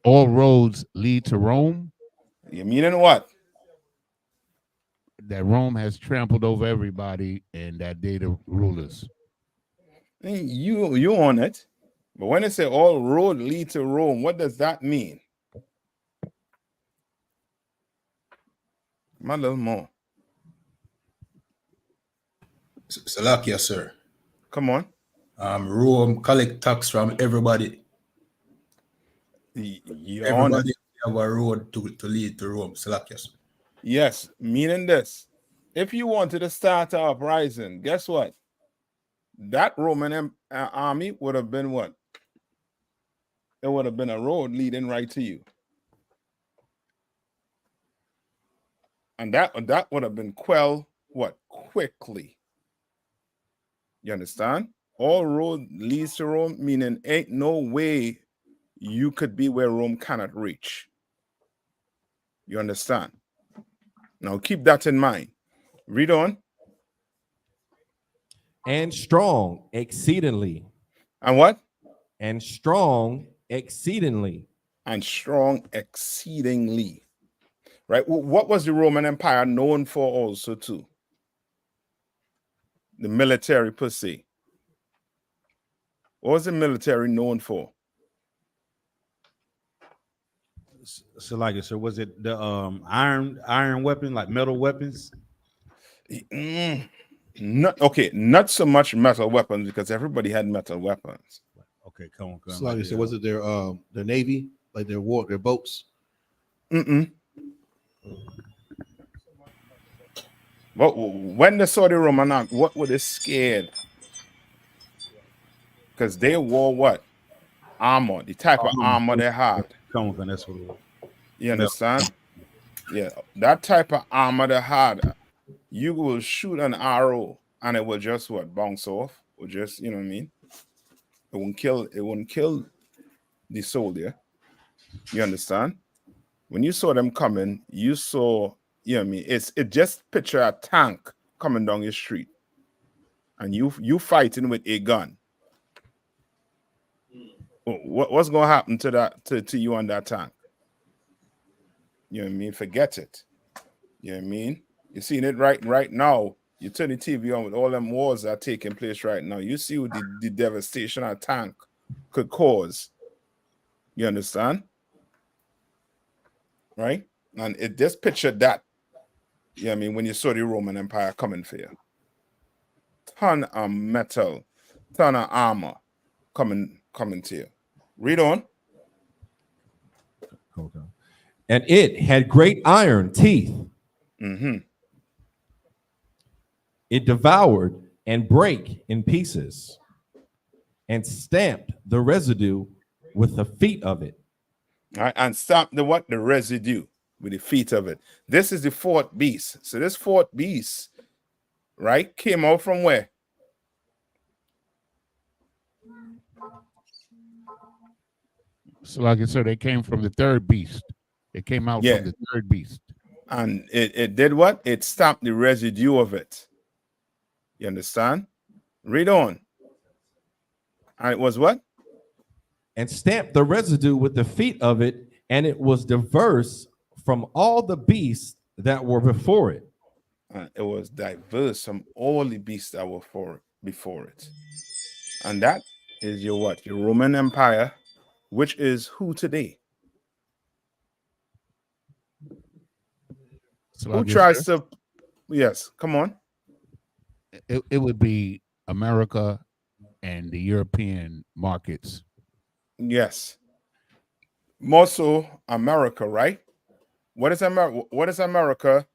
all roads lead to Rome. You meaning what? That Rome has trampled over everybody, and that they the rulers. You on it. But when they say all road lead to Rome, what does that mean? A little more. Salakia, sir. Come on. Rome collect tax from everybody. You're on it. Everybody have a road to lead to Rome. Salakia, sir. Yes, meaning this. If you wanted to start an uprising, guess what? That Roman army would have been what? It would have been a road leading right to you. And that would have been quelled what? Quickly. You understand? All road leads to Rome, meaning ain't no way you could be where Rome cannot reach. You understand? Now keep that in mind. Read on. And strong exceedingly. And what? And strong exceedingly. And strong exceedingly. Right? What was the Roman Empire known for also too? The military per se. What was the military known for? So like it, so was it the iron weapon, like metal weapons? Not so much metal weapons, because everybody had metal weapons. Okay, come on. So like I said, was it their navy, like their boats? But when they saw the Roman army, what were they scared? Because they wore what? Armor, the type of armor they had. Come on, that's what it was. You understand? Yeah, that type of armor they had, you will shoot an arrow and it will just what? Bounce off. Or just, you know what I mean? It wouldn't kill the soldier. You understand? When you saw them coming, you saw, you know what I mean? It just picture a tank coming down your street. And you fighting with a gun. What's gonna happen to that to you on that tank? You know what I mean? Forget it. You know what I mean? You're seeing it right now. You turn the TV on with all them wars that are taking place right now. You see what the devastation a tank could cause. You understand? Right? And it just pictured that. You know what I mean? When you saw the Roman Empire coming for you. Ton of metal, ton of armor coming to you. Read on. Okay. And it had great iron teeth. It devoured and brake in pieces and stamped the residue with the feet of it. All right, and stamped the what? The residue with the feet of it. This is the fourth beast. So this fourth beast, right, came out from where? So like I said, they came from the third beast. They came out from the third beast. And it did what? It stamped the residue of it. You understand? Read on. And it was what? And stamped the residue with the feet of it, and it was diverse from all the beasts that were before it. And it was diverse from all the beasts that were before it. And that is your what? Your Roman Empire, which is who today? So who tries to? Yes, come on. It would be America and the European markets. Yes. more so America, right? What is America? What does America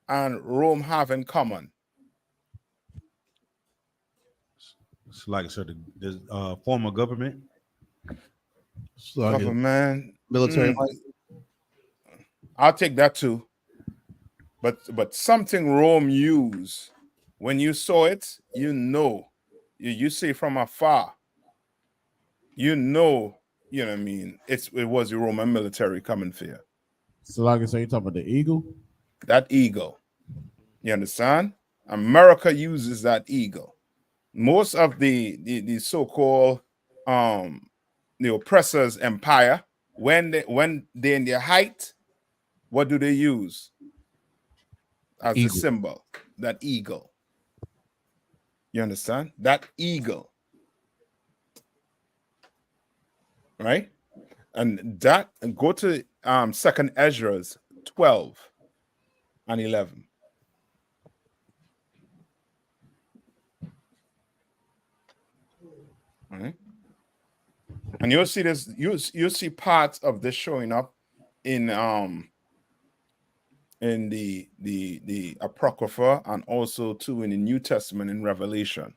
and Rome have in common? It's like I said, the form of government. Government, military might. I'll take that too. But something Rome used, when you saw it, you know, you see from afar, you know what I mean. It was the Roman military coming for you. So like I say, you talking about the eagle? That eagle. You understand? America uses that eagle. Most of the so-called the oppressors' empire, when they're in their height, what do they use as a symbol? That eagle. You understand? That eagle. Right? And that, go to 2nd Ezra's 12 and 11. All right. And you'll see this, you'll see parts of this showing up in the Apocrypha and also too in the New Testament in Revelation.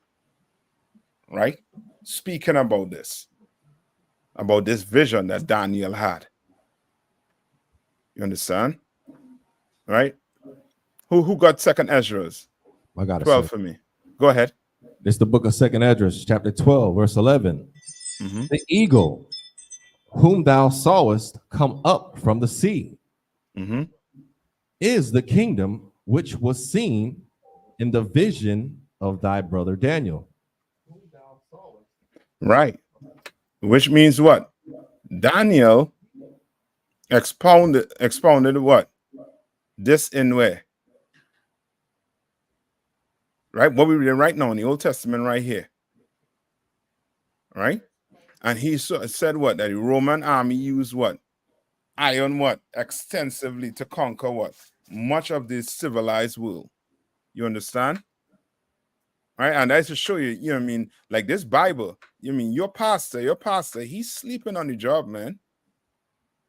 Right? Speaking about this vision that Daniel had. You understand? Right? Who got 2nd Ezra's? I got 12 for me. Go ahead. It's the book of 2nd Esdras, chapter 12, verse 11. The eagle whom thou sawest come up from the sea is the kingdom which was seen in the vision of thy brother Daniel. Right. Which means what? Daniel expounded what? This in where? Right? What we read right now in the Old Testament right here. Right? And he said what? That the Roman army used what? Iron what? Extensively to conquer what? Much of the civilized world. You understand? Right? And that's to show you, you know what I mean? Like this Bible, you mean your pastor, he's sleeping on the job, man.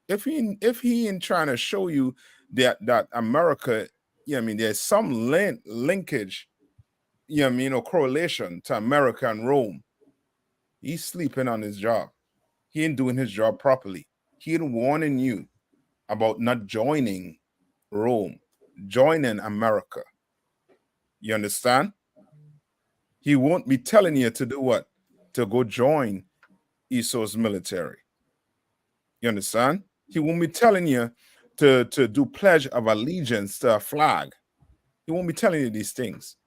If he ain't trying to show you that America, you know what I mean, there's some linkage, you know what I mean, or correlation to America and Rome, he's sleeping on his job. He ain't doing his job properly. He ain't warning you about not joining Rome, joining America. You understand? He won't be telling you to do what? To go join Esau's military. You understand? He won't be telling you to do pledge of allegiance to a flag. He won't be telling you these things.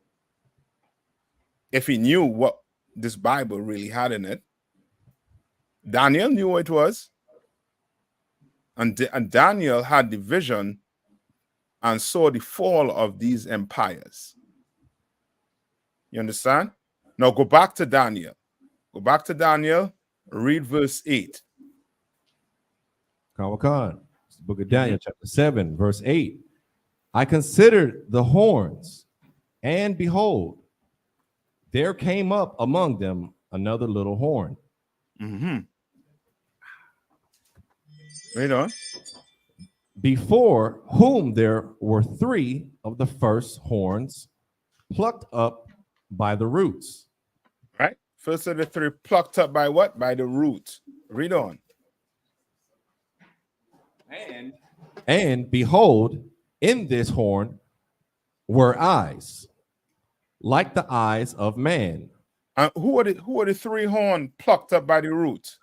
If he knew what this Bible really had in it, Daniel knew what it was. And Daniel had the vision and saw the fall of these empires. You understand? Now go back to Daniel. Go back to Daniel, read verse 8. Khan. It's the book of Daniel, chapter 7, verse 8. I considered the horns, and behold, there came up among them another little horn. Read on. Before whom there were 3 of the first horns plucked up by the roots. Right? First of the 3 plucked up by what? By the root. Read on. And behold, in this horn were eyes, like the eyes of man. Who are the 3 horns plucked up by the root?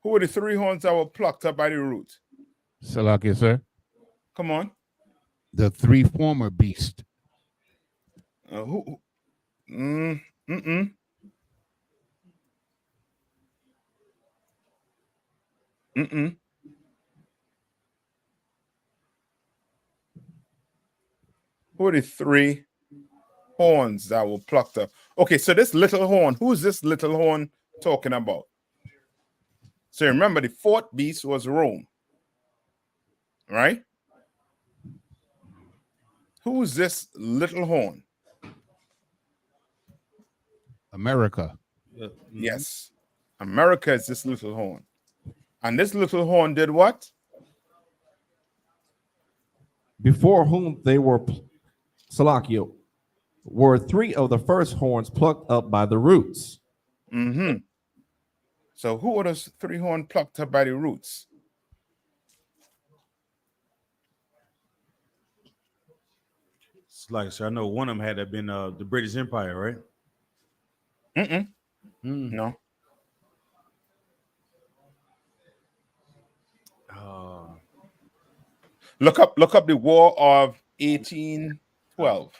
Who are the 3 horns that were plucked up by the root? Salakia, sir. Come on. The 3 former beasts. Who are the 3 horns that were plucked up? Okay, so this little horn, who's this little horn talking about? So remember, the 4th beast was Rome, right? Who's this little horn? America. Yes. America is this little horn. And this little horn did what? Before whom they were, Salakio, were 3 of the first horns plucked up by the roots. Mm-hmm. So who were those 3 horns plucked up by the roots? It's like, so I know one of them had to have been the British Empire, right? No. Look up the War of 1812.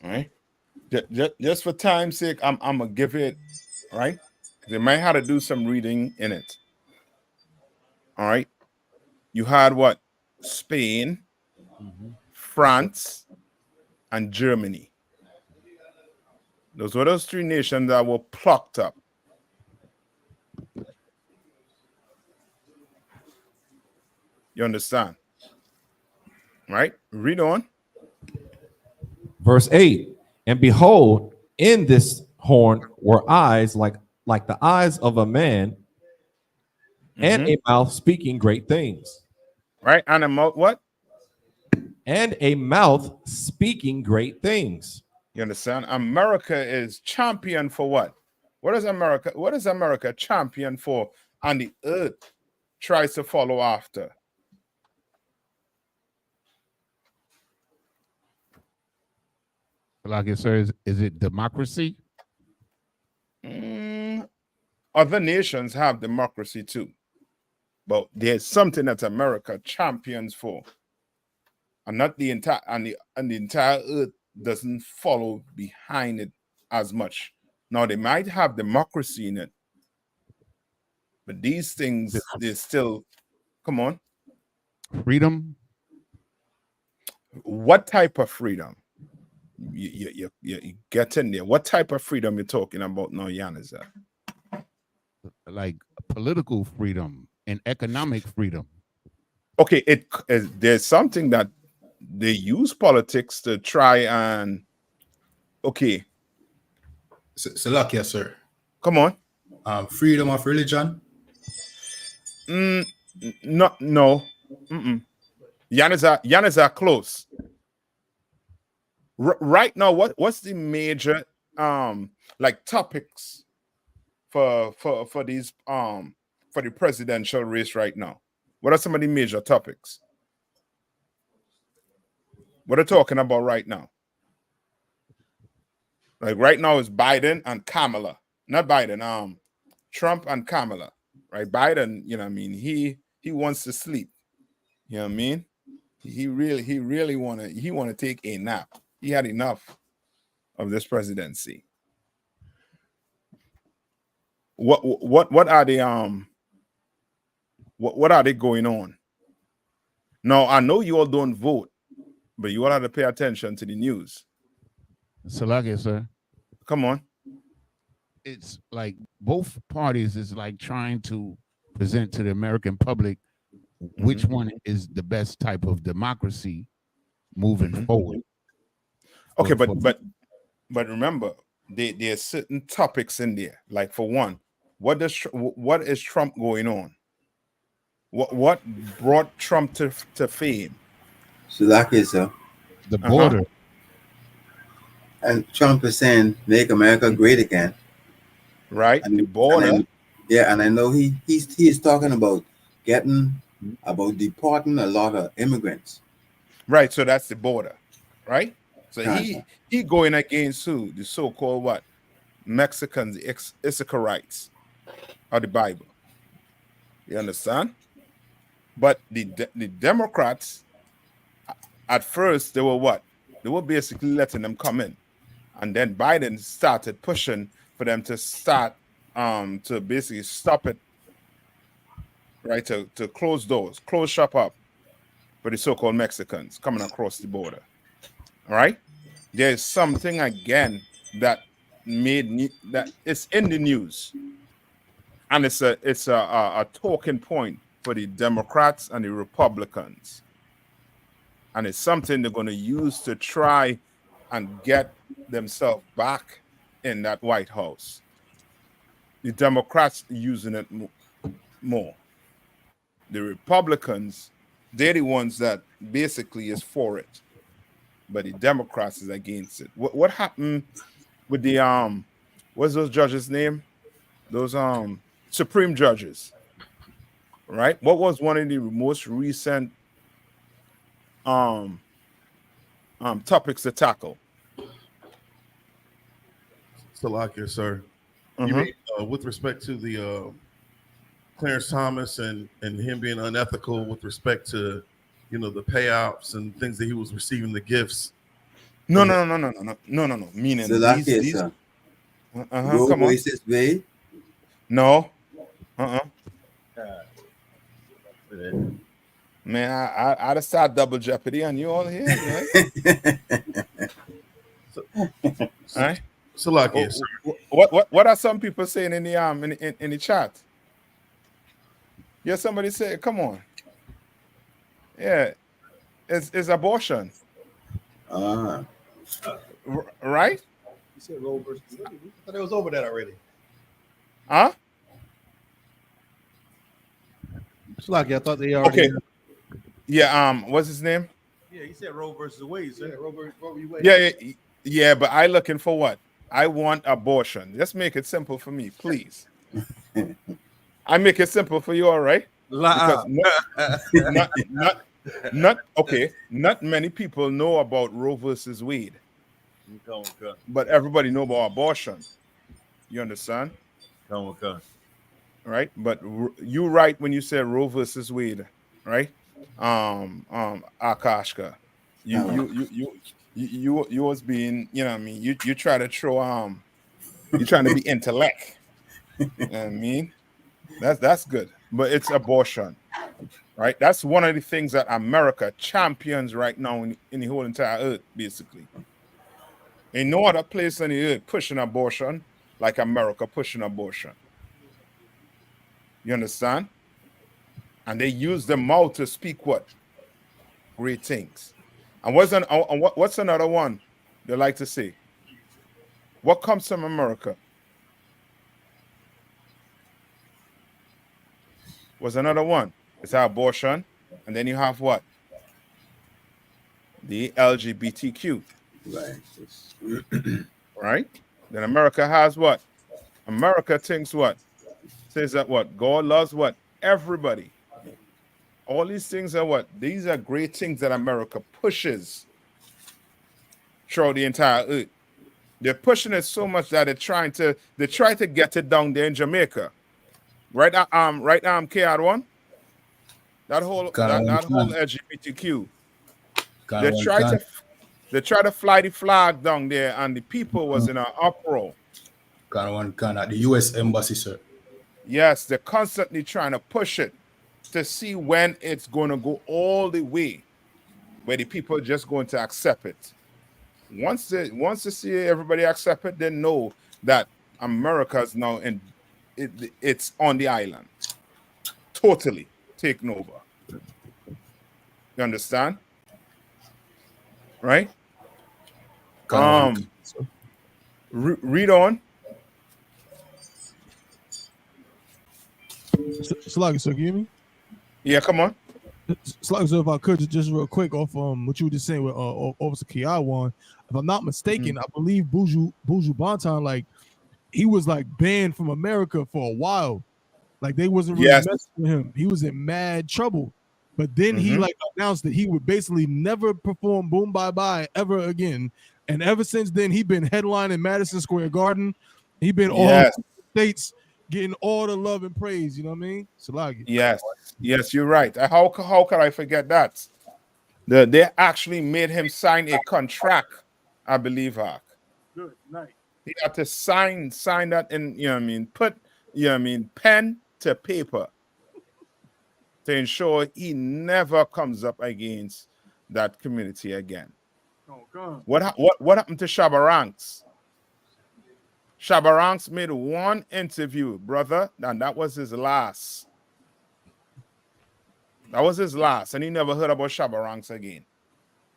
All right. Just for time's sake, I'm gonna give it, right? They might have to do some reading in it. All right. You had what? Spain, France, and Germany. Those were those 3 nations that were plucked up. You understand? Right? Read on. Verse 8, and behold, in this horn were eyes like the eyes of a man, and a mouth speaking great things. Right? And a mouth what? And a mouth speaking great things. You understand? America is champion for what? What is America champion for? And the earth tries to follow after. Like it says, is it democracy? Other nations have democracy too, but there's something that America champions for, and not the entire and the entire earth doesn't follow behind it as much. Now they might have democracy in it, but these things they still come on. Freedom. What type of freedom? You get in there. What type of freedom you're talking about now, Yahanna? Like political freedom and economic freedom. Okay, there's something that they use politics to try and Salakia, sir. Come on. Freedom of religion. No. Yahanna are close. Right now, what's the major like topics for these for the presidential race right now? What are some of the major topics? What are talking about right now? Like right now is Biden and Kamala. Not Biden, Trump and Kamala. Right? Biden, you know what I mean, he wants to sleep. You know what I mean? He really wanna take a nap. He had enough of this presidency. What are they what are they going on? Now I know you all don't vote, but you all have to pay attention to the news. Salakia, sir. Come on. It's like both parties is like trying to present to the American public which one is the best type of democracy moving forward. Okay, but remember, there are certain topics in there. Like for one, what is Trump going on? What brought Trump to fame? Salakia, sir. The border. And Trump is saying, make America great again. Right, and the border. And I know he's talking about deporting a lot of immigrants. Right, so that's the border, right? So he going against who? The so-called what? Mexicans, the Isupk of the Bible. You understand? But the Democrats, at first, they were what? They were basically letting them come in. And then Biden started pushing for them to start to basically stop it, right? To close doors, close shop up for the so-called Mexicans coming across the border. All right, there's something again that that it's in the news, and it's a talking point for the Democrats and the Republicans, and it's something they're going to use to try and get themselves back in that White House. The Democrats using it more. The Republicans, they're the ones that basically is for it, but the Democrats is against it. What happened with the what's those judges' name? Those Supreme judges, right? What was one of the most recent topics to tackle? Salakia, sir. You Mhm. mean with respect to the Clarence Thomas and him being unethical with respect to, you know, the payouts and things that he was receiving, the gifts? No. Meaning Salakia, these. sir. Roe Come on. versus Wade. No. Man, I'd have started double jeopardy on you all here, man. All right. Salakia, sir. What are some people saying in the in the chat? Yeah, somebody say, come on. Yeah, it's abortion. Right? You said Roe versus Wade. I thought it was over that already. Huh? It's like I thought they already. Okay. Yeah. What's his name? Yeah, he said Roe versus Wade. Yeah, Roe v. Wade. Yeah. But I looking for what? I want abortion. Just make it simple for me, please. I make it simple for you, all right? Because not many people know about Roe versus Wade. But everybody know about abortion. You understand? Right? But you right when you said Roe versus Wade, right? Akashka. You was being, you know what I mean? You try to throw you're trying to be intellect. You know what I mean? That's good. But it's abortion. Right? That's one of the things that America champions right now in the whole entire earth, basically. Ain't no other place on the earth pushing abortion like America pushing abortion. You understand? And they use the mouth to speak what? Great things. And what's another one they like to say? What comes from America? Was another one. It's abortion. And then you have what? The LGBTQ. Right. Right? Then America has what? America thinks what? Says that what? God loves what? Everybody. All these things are what? These are great things that America pushes throughout the entire earth. They're pushing it so much that they try to get it down there in Jamaica. Right? KR1? That whole LGBTQ. They try to fly the flag down there, and the people was in an uproar. At the US Embassy, sir. Yes, they're constantly trying to push it to see when it's going to go all the way where the people are just going to accept it. Once they see everybody accept it, they know that America's now it's on the island, totally taken over. You understand? Right? Read on. Slugger, so can you hear me? Yeah, come on. Slugger, so if I could just real quick off what you were just saying with Officer Kiawan, if I'm not mistaken, I believe Buju Banton, like he was like banned from America for a while. Like they wasn't really messing with him. He was in mad trouble. But then he like announced that he would basically never perform Boom Bye Bye ever again. And ever since then, he been headlining Madison Square Garden. He been all states getting all the love and praise. You know what I mean? Salagi. Yes, you're right. How could I forget that? They actually made him sign a contract, I believe, Hawk. Good night. He had to sign that in, you know what I mean, put, you know what I mean, pen to paper to ensure he never comes up against that community again. What happened to Shabba Ranks? Shabba Ranks made one interview, brother, and that was his last. That was his last, and he never heard about Shabba Ranks again.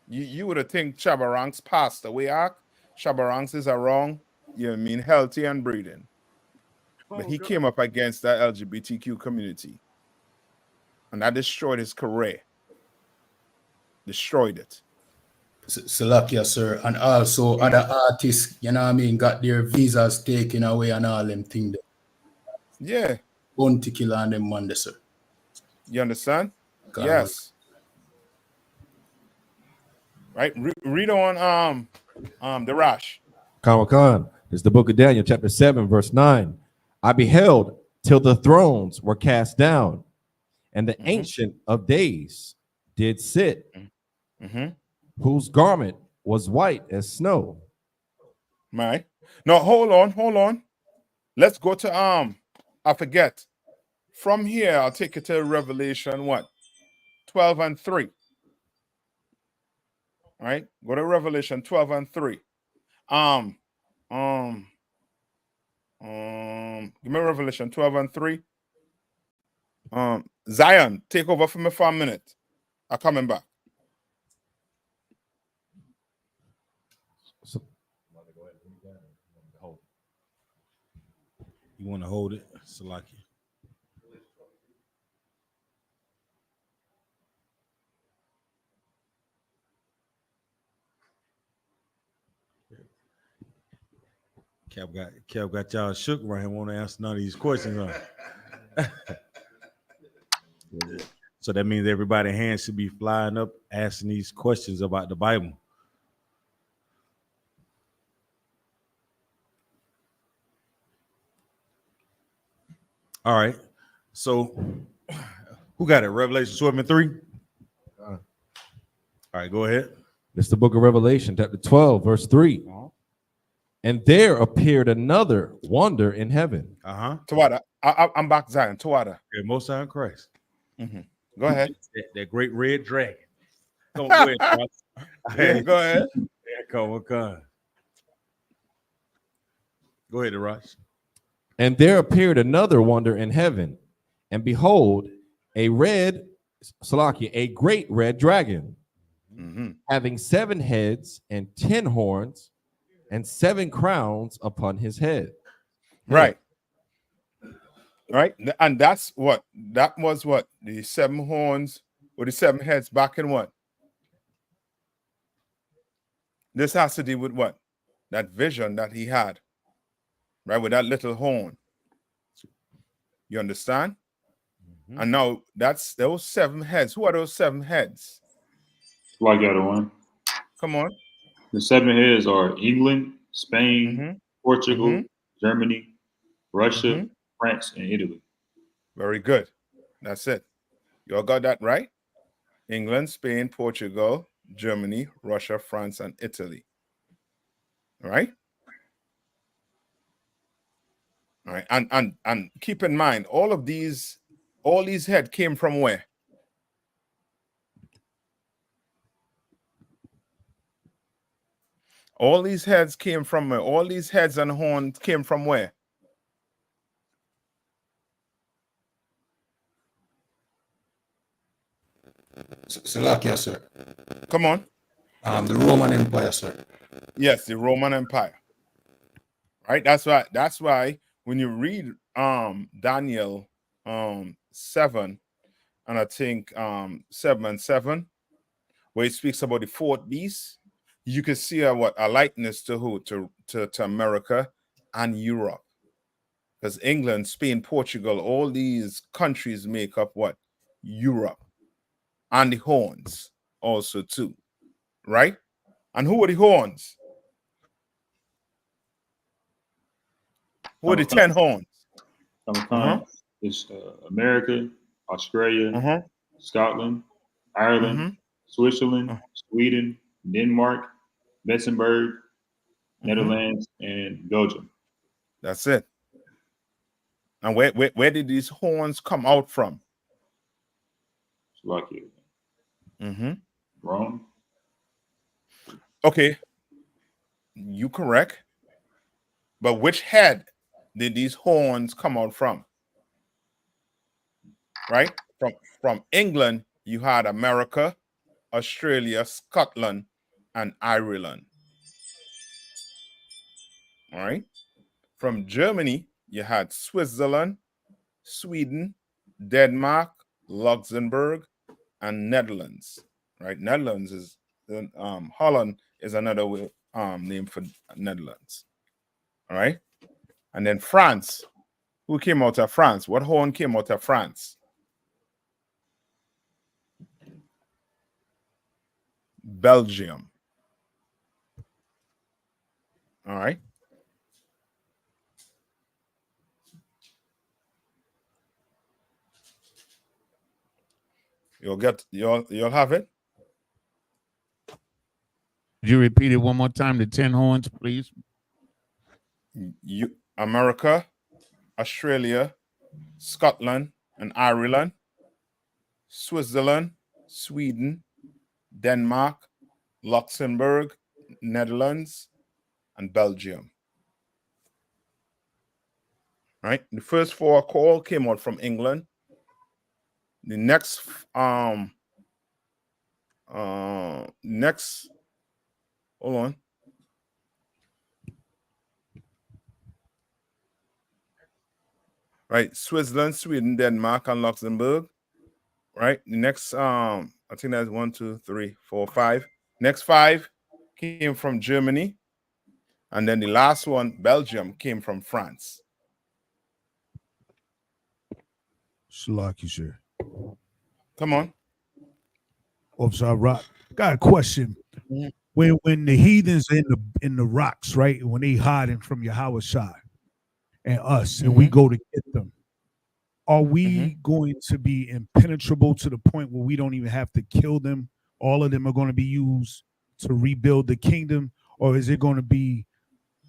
You would have think Shabba Ranks passed away. Shabba Ranks is around, healthy and breathing. But he came up against the LGBTQ community, and that destroyed his career. Destroyed it. Salakia, sir. And also other artists, you know what I mean, got their visas taken away and all them things. Yeah. Bounty killer and them Monday, sir. You understand? God, yes. Right. Read on the Rash. Khan. It's the book of Daniel, chapter 7, verse 9. I beheld till the thrones were cast down, and the Ancient of Days did sit, whose garment was white as snow. Right. No, hold on. Let's go to I forget. From here, I'll take it to Revelation 12 and 3. Right? Go to Revelation 12 and 3. Give me Revelation 12 and 3. Zion, take over for me for a minute. I'm coming back. You want to hold it, Salaki? Kev got y'all shook right here. Want to answer none of these questions, huh? So that means everybody's hands should be flying up asking these questions about the Bible. All right. So who got it? Revelation 12 and 3? All right, go ahead. It's the book of Revelation, chapter 12, verse 3. And there appeared another wonder in heaven. Tawada. I'm back, Zion. Tawada. Okay, Most High in Christ. Go ahead. That great red dragon. Go ahead. Yeah, go ahead. Yeah, come on. Go ahead, Arash. And there appeared another wonder in heaven, and behold, a great red dragon, having 7 heads and 10 horns, and 7 crowns upon his head. Right. And that was the 7 horns or the 7 heads back in what? This has to do with what? That vision that he had, right? With that little horn. You understand? And now that's those 7 heads. Who are those 7 heads? Like the other one. Come on. The 7 heads are England, Spain, Portugal, Germany, Russia, France, and Italy. Very good. That's it. You all got that right? England, Spain, Portugal, Germany, Russia, France, and Italy. All right? All right. And keep in mind, all these heads came from where? All these heads came from where? All these heads and horns came from where? Salakia, sir. Come on. The Roman Empire, sir. Yes, the Roman Empire. Right? That's why when you read Daniel 7, and I think 7 and 7, where it speaks about the 4th beast, you can see a likeness to who? To America and Europe. Because England, Spain, Portugal, all these countries make up what? Europe. And the horns also too. Right? And who are the horns? Who are the 10 horns? It's America, Australia, Scotland, Ireland, Switzerland, Sweden, Denmark, Luxembourg, Netherlands, and Belgium. That's it. And where did these horns come out from? Slovakia. Rome. Okay, you correct. But which head did these horns come out from? Right? From England, you had America, Australia, Scotland, and Ireland. All right. From Germany, you had Switzerland, Sweden, Denmark, Luxembourg, and Netherlands. Right? Netherlands is Holland is another name for Netherlands. All right. And then France. Who came out of France? What horn came out of France? Belgium. All right. You'll have it. Could you repeat it one more time? The 10 horns, please. America, Australia, Scotland, and Ireland, Switzerland, Sweden, Denmark, Luxembourg, Netherlands, and Belgium. Right. The first four call came out from England. The next hold on. Right, Switzerland, Sweden, Denmark, and Luxembourg. Right, the next I think that's 1, 2, 3, 4, 5. Next 5 came from Germany, and then the last one, Belgium, came from France. Shalaki, sir. Come on. Officer Rock. Got a question. When the heathens in the rocks, right? When they hiding from Yahweh and us, and we go to get them, are we going to be impenetrable to the point where we don't even have to kill them? All of them are going to be used to rebuild the kingdom, or is it going to be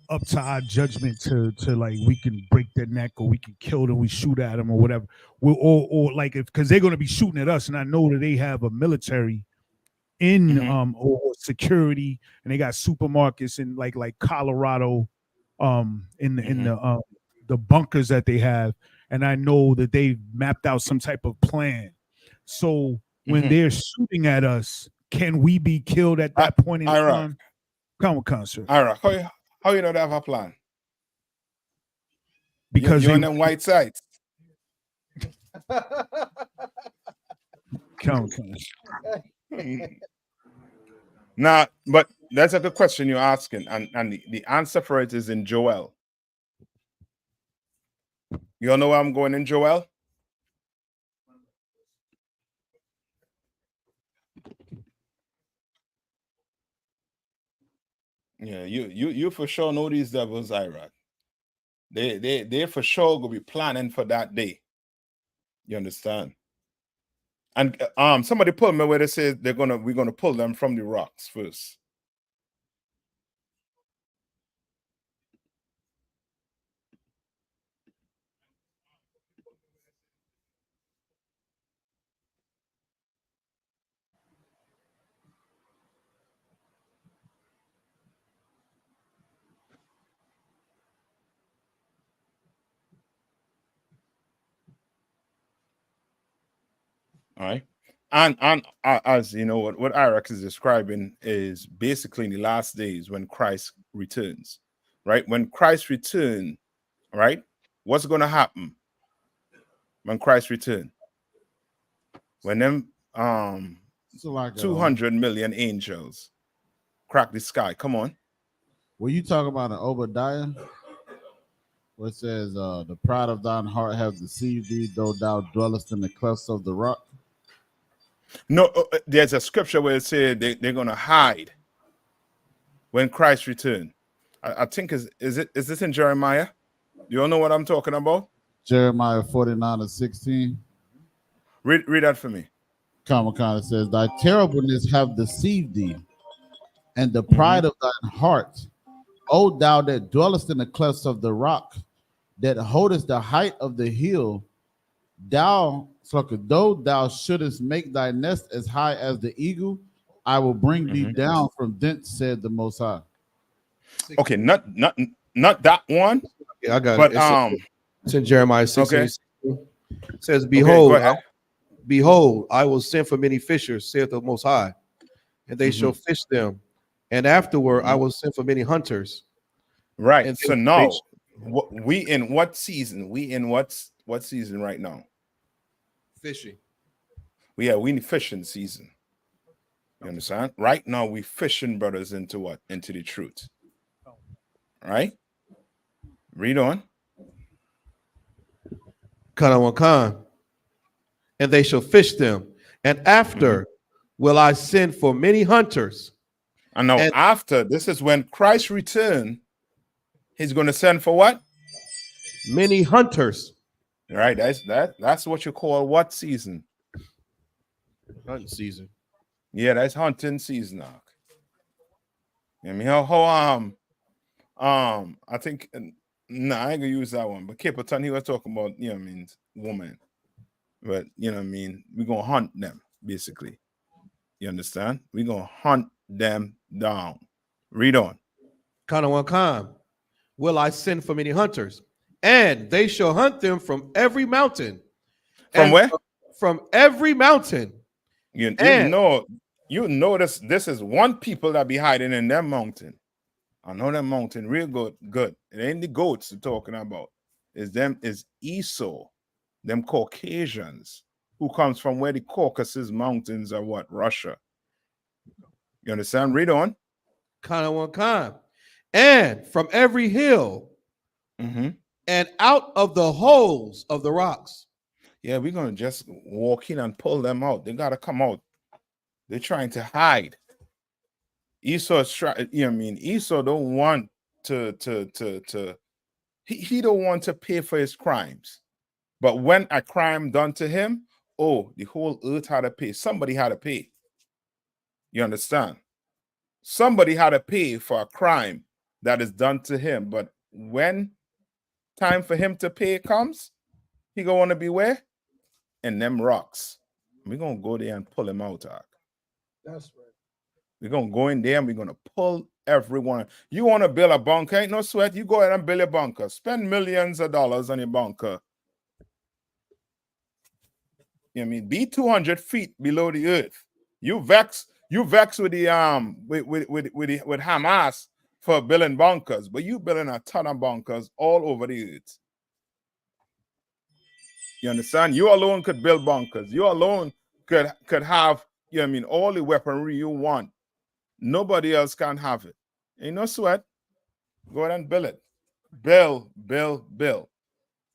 up to our judgment to like we can break their neck or we can kill them, we shoot at them or whatever? Or like because they're going to be shooting at us, and I know that they have a military in or security, and they got supermarkets in like Colorado, in the bunkers that they have, and I know that they've mapped out some type of plan. So when they're shooting at us, can we be killed at that point in time? Come on, concert. Ira, how you don't have a plan? Because you're on them white sides. Come. Now, but that's a good question you're asking, and the answer for it is in Joel. You all know where I'm going in Joel? Yeah, you for sure know these devils, Iraq. They for sure gonna be planning for that day. You understand? And somebody pulled me where they say we're gonna pull them from the rocks first. All right. And as you know, what Iraq is describing is basically in the last days when Christ returns, right? When Christ returns, right? What's going to happen when Christ returns? When them 200 million angels crack the sky. Come on. Were you talking about an Obadiah? Where it says, the pride of thine heart has deceived thee, though thou dwellest in the clefts of the rock? No, there's a scripture where it says they're going to hide when Christ returns. I think is this in Jeremiah? You all know what I'm talking about? Jeremiah 49:16. Read that for me. It says, thy terribleness have deceived thee, and the pride of thine heart, O thou that dwellest in the clefts of the rock, that holdest the height of the hill, though thou shouldest make thy nest as high as the eagle, I will bring thee down from thence, said the Most High. Okay, not that one. Yeah, I got but, it. It's in Jeremiah 6. Okay. It says, Okay, Behold, go ahead. behold, I will send for many fishers, saith the Most High, and they shall fish them. And afterward, I will send for many hunters. Right. And So now, we in what season? We in what season right now? Fishing. We in fishing season. You understand? Right now, we fishing brothers into what? Into the truth. Right? Read on. Kanawakan. And they shall fish them. And after will I send for many hunters. And now after, this is when Christ return, he's going to send for what? Many hunters. Right. That's what you call what season? Hunting season. Yeah, that's hunting season now. I mean, how I think no, I ain't gonna use that one. But Capleton, he was talking about, you know what I mean, woman. But you know what I mean, we're gonna hunt them, basically. You understand? We're gonna hunt them down. Read on. Kanawakan. Will I send for many hunters, and they shall hunt them from every mountain. From where? From every mountain. You notice this is one people that be hiding in that mountain. I know that mountain real good. It ain't the goats they're talking about. It's them, is Esau, them Caucasians who comes from where the Caucasus Mountains are, what? Russia. You understand? Read on. Kanawakan. And from every hill and out of the holes of the rocks. Yeah, we're gonna just walk in and pull them out. They gotta come out. They're trying to hide. Esau's trying, you know what I mean? Esau don't want to he don't want to pay for his crimes. But when a crime done to him, oh, the whole earth had to pay. Somebody had to pay. You understand? Somebody had to pay for a crime that is done to him. But when time for him to pay comes, he gonna want to be where? In them rocks. We're gonna go there and pull him out, Ark. That's right. We're gonna go in there and we're gonna pull everyone. You want to build a bunker? Ain't no sweat. You go ahead and build a bunker. Spend millions of dollars on your bunker. You know what I mean? Be 200 feet below the earth. You vex with the with Hamas for building bunkers, but you building a ton of bunkers all over the earth. You understand? You alone could build bunkers. You alone could have, you know what I mean, all the weaponry you want. Nobody else can have it. Ain't no sweat. Go ahead and build it. Build.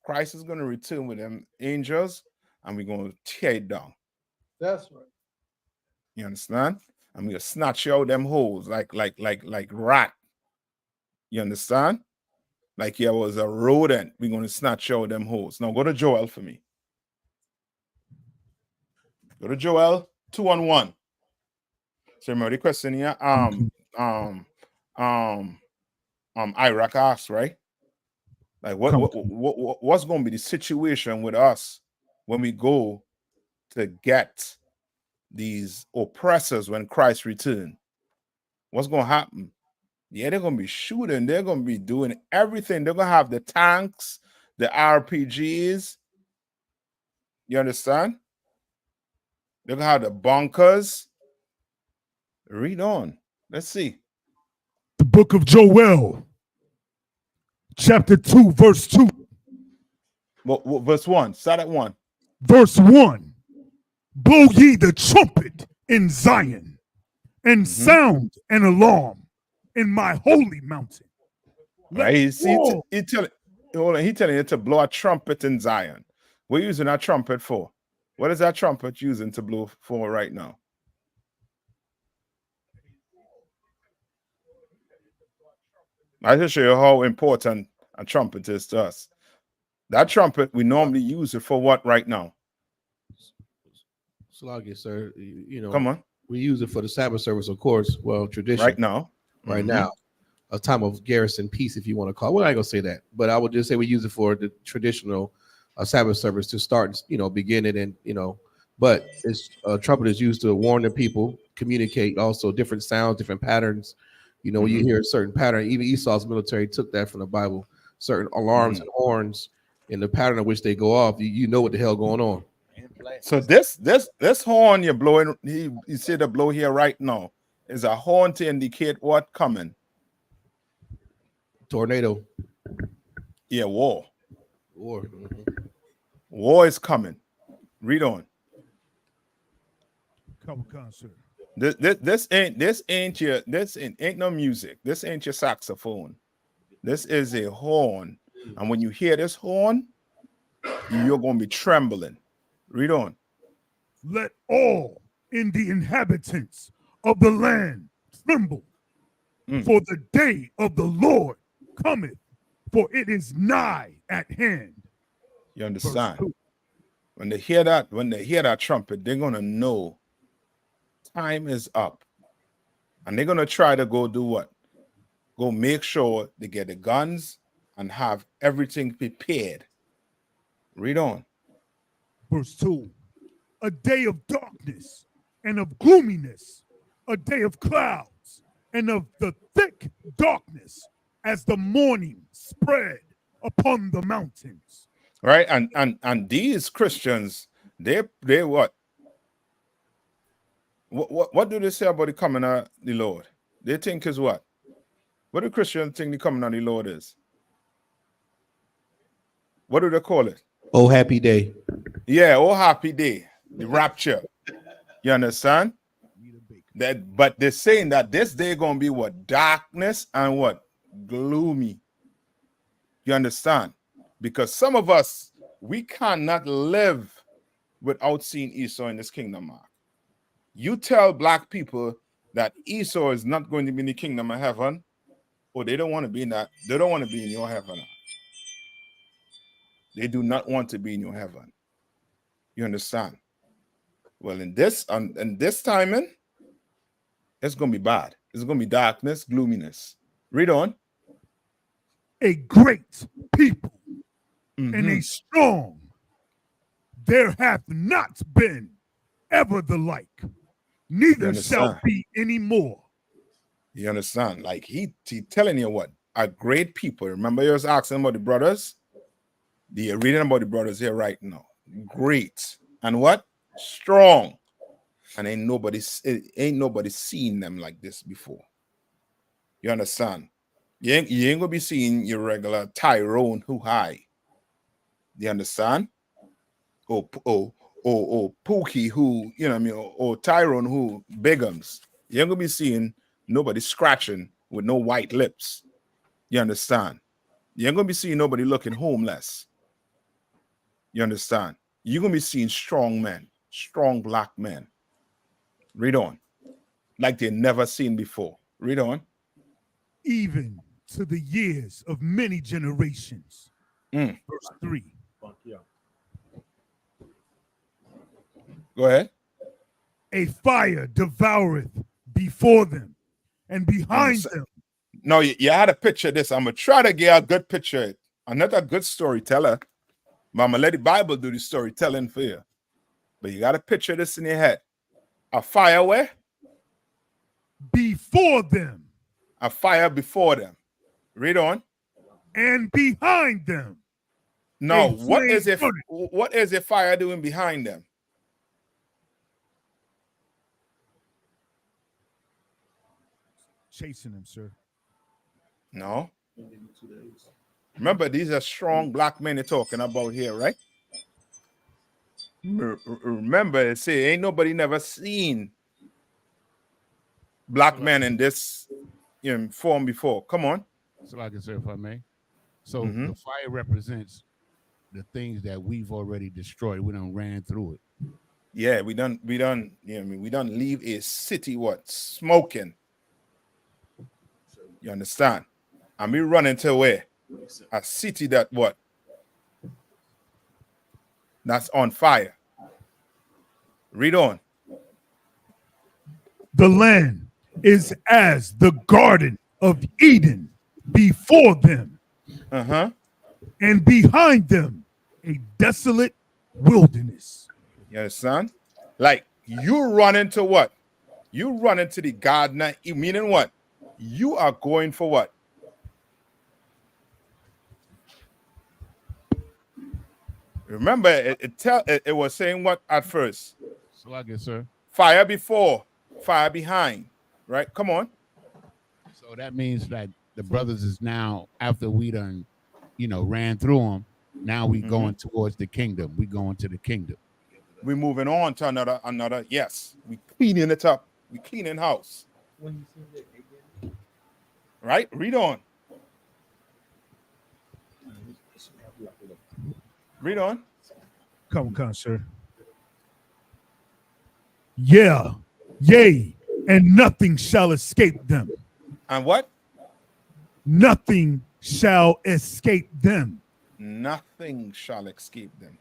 Christ is going to return with them angels, and we're going to tear it down. That's right. You understand? And we're going to snatch out them holes like rat. You understand? Like you was a rodent. We're going to snatch out them holes. Now go to Joel for me. Go to Joel 2:1. So remember the question here. Iraq asked, right? Like what's going to be the situation with us when we go to get these oppressors when Christ return? What's going to happen? Yeah, they're going to be shooting. They're going to be doing everything. They're going to have the tanks, the RPGs. You understand? They're going to have the bunkers. Read on. Let's see. The book of Joel, chapter 2, verse 2. What verse 1? Start at 1. Verse 1. Blow ye the trumpet in Zion, and sound an alarm in my holy mountain. Right? He telling you to blow a trumpet in Zion. We're using that trumpet for. What is that trumpet using to blow for right now? I just show you how important a trumpet is to us. That trumpet, we normally use it for what right now? Sluggy, sir. You know, come on. We use it for the Sabbath service, of course. Well, tradition. Right now. Right now. A time of garrison peace, if you want to call it. Well, I ain't gonna say that, but I would just say we use it for the traditional Sabbath service to start, begin it, and but it's trumpet is used to warn the people communicate also different sounds, different patterns. You know, when you hear a certain pattern, even Esau's military took that from the Bible, certain alarms and horns in the pattern of which they go off, you know what the hell going on. So this horn you're blowing, you see the blow here right now, is a horn to indicate what coming? Tornado. Yeah, war. War. War is coming. Read on. Couple concert. This ain't no music. This ain't your saxophone. This is a horn. And when you hear this horn, you're gonna be trembling. Read on. Let all in the inhabitants of the land tremble, for the day of the Lord cometh, for it is nigh at hand. You understand? When they hear that trumpet, they're gonna know time is up. And they're gonna try to go do what? Go make sure they get the guns and have everything prepared. Read on. Verse 2. A day of darkness and of gloominess, a day of clouds and of the thick darkness as the morning spread upon the mountains. Right? And these Christians, they what? What do they say about the coming of the Lord? They think is what? What do Christians think the coming of the Lord is? What do they call it? Oh, happy day. Yeah, oh, happy day. The rapture. You understand? But they're saying that this day gonna be what? Darkness and what? Gloomy. You understand? Because some of us, we cannot live without seeing Esau in this kingdom, Mark. You tell black people that Esau is not going to be in the kingdom of heaven, or they don't want to be in that. They don't want to be in your heaven. They do not want to be in your heaven. You understand? Well, in this timing, it's going to be bad. It's going to be darkness, gloominess. Read on. A great people and a strong, there hath not been ever the like, neither shall be any more. You understand? Like he telling you what? A great people. Remember you was asking about the brothers? You're reading about the brothers here right now. Great. And what? Strong. And ain't nobody seen them like this before. You understand? You ain't gonna be seeing your regular Tyrone who high. You understand? Or Pookie who, you know what I mean, or Tyrone who bigums. You ain't gonna be seeing nobody scratching with no white lips. You understand? You ain't gonna be seeing nobody looking homeless. You understand? You're gonna be seeing strong men, strong black men. Read on. Like they never seen before. Read on. Even to the years of many generations. Verse 3. Go ahead. A fire devoureth before them and behind them. No, you had a picture of this. I'm going to try to get a good picture. I'm not a good storyteller, but I'm going to let the Bible do the storytelling for you. But you got to picture this in your head. A fire where? Before them. A fire before them. Read on. And behind them. No, what is a fire doing behind them? Chasing them, sir. No. Remember, these are strong black men you're talking about here, right? Remember, it say ain't nobody never seen black men in this form before. Come on. So I can say, if I may. So the fire represents the things that we've already destroyed. We done ran through it. Yeah, we done leave a city smoking. You understand? And we run into where? A city that what? That's on fire. Read on. The land is as the Garden of Eden before them. And behind them a desolate wilderness. You understand? Like you run into what? You run into the gardener, meaning what? You are going for what? Remember, it was saying what at first? So I guess, sir. Fire before, fire behind. Right? Come on. So that means that the brothers is now, after we done, ran through them, now we going towards the kingdom. We going to the kingdom. We're moving on to another. Yes, we cleaning it up. We cleaning house. Right? Read on. Read on. Come on, sir. Yeah, yea, and nothing shall escape them. And what? Nothing shall escape them. Nothing shall escape them.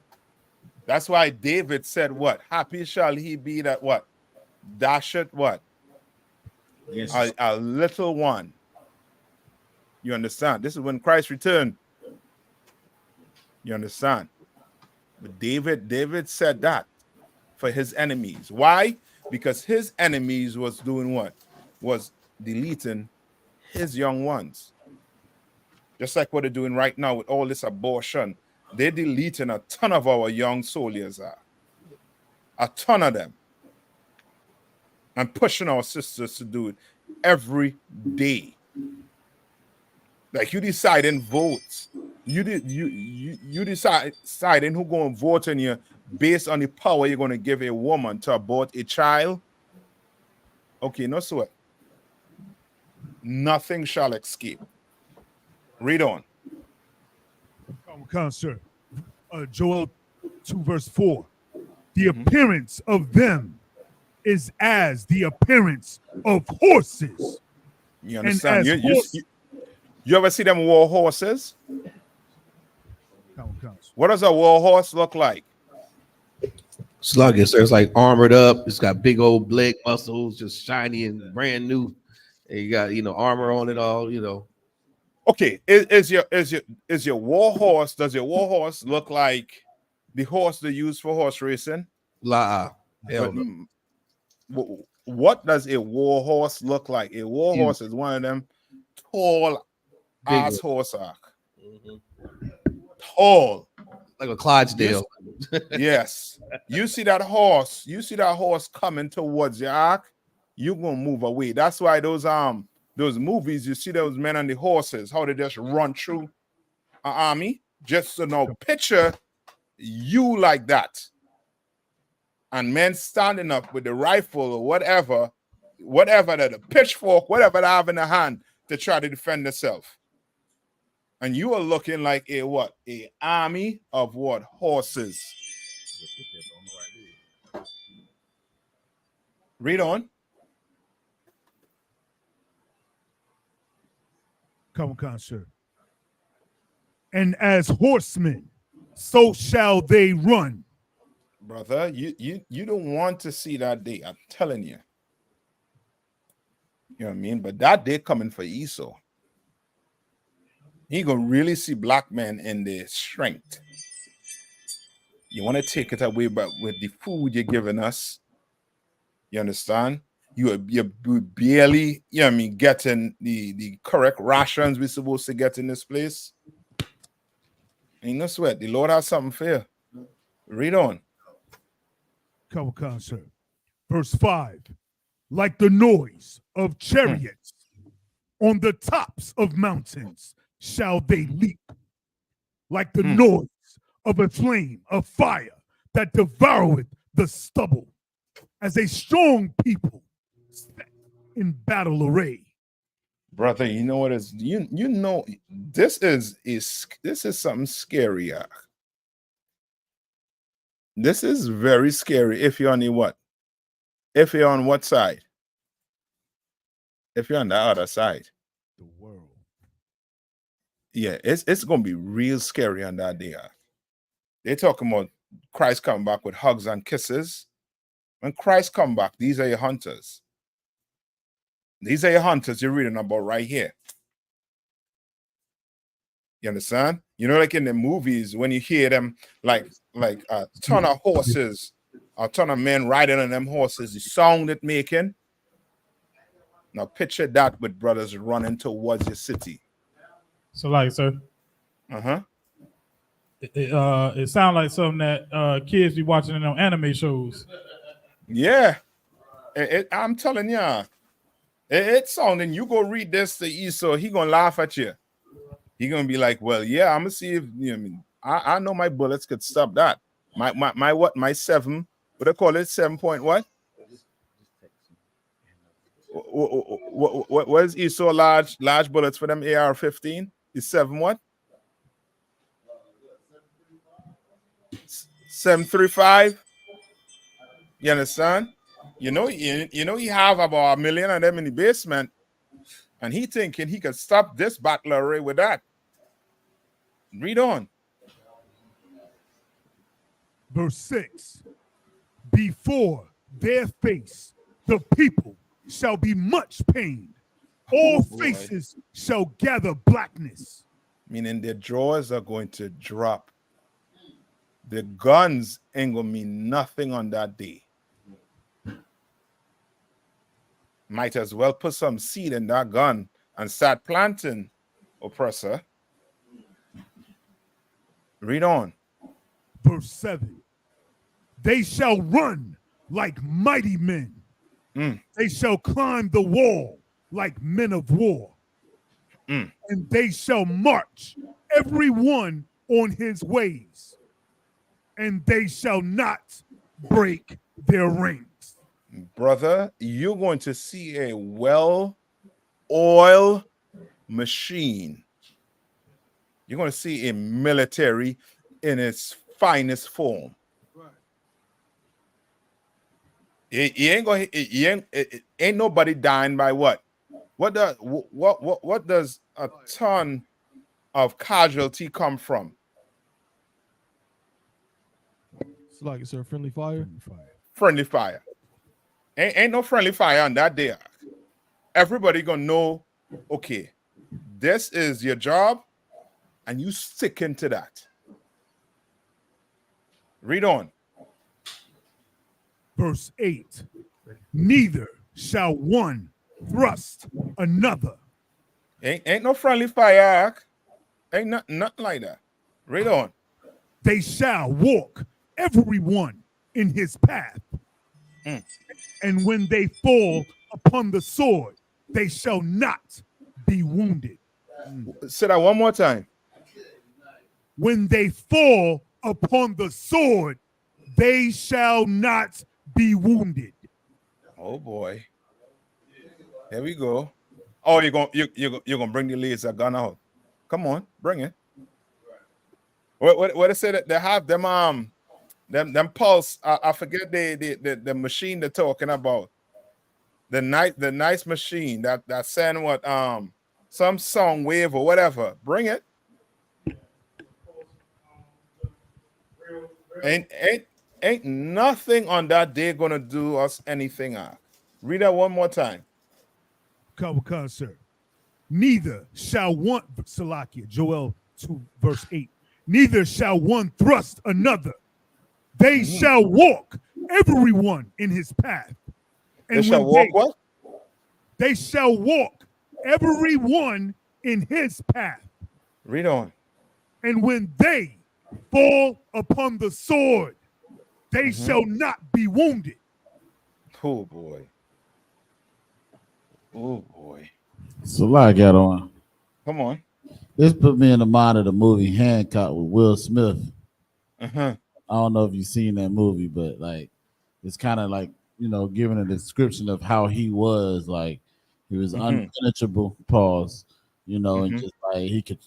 That's why David said what? Happy shall he be that what? Dasheth what? Yes. A little one. You understand? This is when Christ returned. You understand? But David said that for his enemies. Why? Because his enemies was doing what? Was deleting his young ones. Just like what they're doing right now with all this abortion. They're deleting a ton of our young soldiers. A ton of them. And pushing our sisters to do it every day. Like you deciding votes. You deciding who going to vote on you based on the power you're going to give a woman to abort a child. Okay, no sweat. Nothing shall escape. Read on. Come, sir. Joel 2 verse 4. The appearance of them is as the appearance of horses. You understand? You ever see them war horses? What does a war horse look like? Sluggish. There's like armored up. It's got big old leg muscles, just shiny and brand new. And you got armor on it all. Okay, is your war horse? Does your war horse look like the horse they use for horse racing? Hell no. What does a war horse look like? A war horse is one of them tall ass horse. Tall, like a Clydesdale. Yes. You see that horse coming towards your ark, you're gonna move away. That's why those movies, you see those men on the horses, how they just run through an army. Just so now picture you like that. And men standing up with the rifle or whatever the pitchfork, whatever they have in the hand to try to defend themselves. And you are looking like a what? A army of what? Horses. Read on. Come on, sir. And as horsemen, so shall they run. Brother, you don't want to see that day. I'm telling you. You know what I mean? But that day coming for Esau. He gonna really see black men in their strength. You want to take it away, but with the food you're giving us, you understand? You barely, getting the correct rations we're supposed to get in this place. Ain't no sweat. The Lord has something for you. Read on. Come on, sir. Verse 5. Like the noise of chariots on the tops of mountains shall they leap. Like the noise of a flame of fire that devoureth the stubble. As a strong people set in battle array. Brother, you know what is this is something scary. This is very scary if you're on the what? If you're on what side? If you're on the other side. The world. Yeah, it's gonna be real scary on that day. They're talking about Christ coming back with hugs and kisses. When Christ come back, these are your hunters. These are your hunters you're reading about right here. You understand? You know, like in the movies, when you hear them like a ton of horses, a ton of men riding on them horses, the sound it making, Now picture that with brothers running towards your city. So, like, sir, it sounds like something that kids be watching in on anime shows. Yeah, I'm telling you, it's sounding. You go read this to Esau, he gonna laugh at you. He gonna be like, "Well, yeah, I'm gonna see if I know my bullets could stop that. My 7, what they call it, 7 point what? What is Esau large bullets for them AR-15? Is 7 what? 7.35. You understand? You know he have about 1 million of them in the basement, and he thinking he could stop this battle array with that. Read on. Verse 6. Before their face, the people shall be much pained. All faces shall gather blackness. Meaning their drawers are going to drop. The guns ain't gonna mean nothing on that day. Might as well put some seed in that gun and start planting, oppressor. Read on. Verse 7. They shall run like mighty men. They shall climb the wall like men of war. And they shall march every one on his ways. And they shall not break their ranks. Brother, you're going to see a well-oiled machine. You're going to see a military in its finest form. Ain't nobody dying by what? What does a ton of casualty come from? It's like, sir, friendly fire. Friendly fire. Ain't no friendly fire on that day. Everybody gonna know, okay, this is your job, and you stick into that. Read on. Verse 8. Neither shall one thrust another. Ain't no friendly fire. Ain't nothing like that. Read on. They shall walk everyone in his path. And when they fall upon the sword, they shall not be wounded. Say that one more time. When they fall upon the sword, they shall not be wounded. Oh boy. Here we go. Oh, you're gonna bring the laser gun out. Come on, bring it. What they say that they have them pulse. I forget the machine they're talking about. The nice machine that send what some sound wave or whatever. Bring it. Ain't nothing on that day gonna do us anything. Read that one more time. Come, sir. Neither shall one, Salakia, Joel 2, verse 8. Neither shall one thrust another. They shall walk everyone in his path. And they shall walk what? They shall walk everyone in his path. Read on. And when they fall upon the sword, they shall not be wounded. Oh boy. Oh boy. So I got on. Come on. This put me in the mind of the movie Hancock with Will Smith. I don't know if you've seen that movie, but like it's kind of like, giving a description of how he was. Like he was unpenetrable, pause, and just like he could,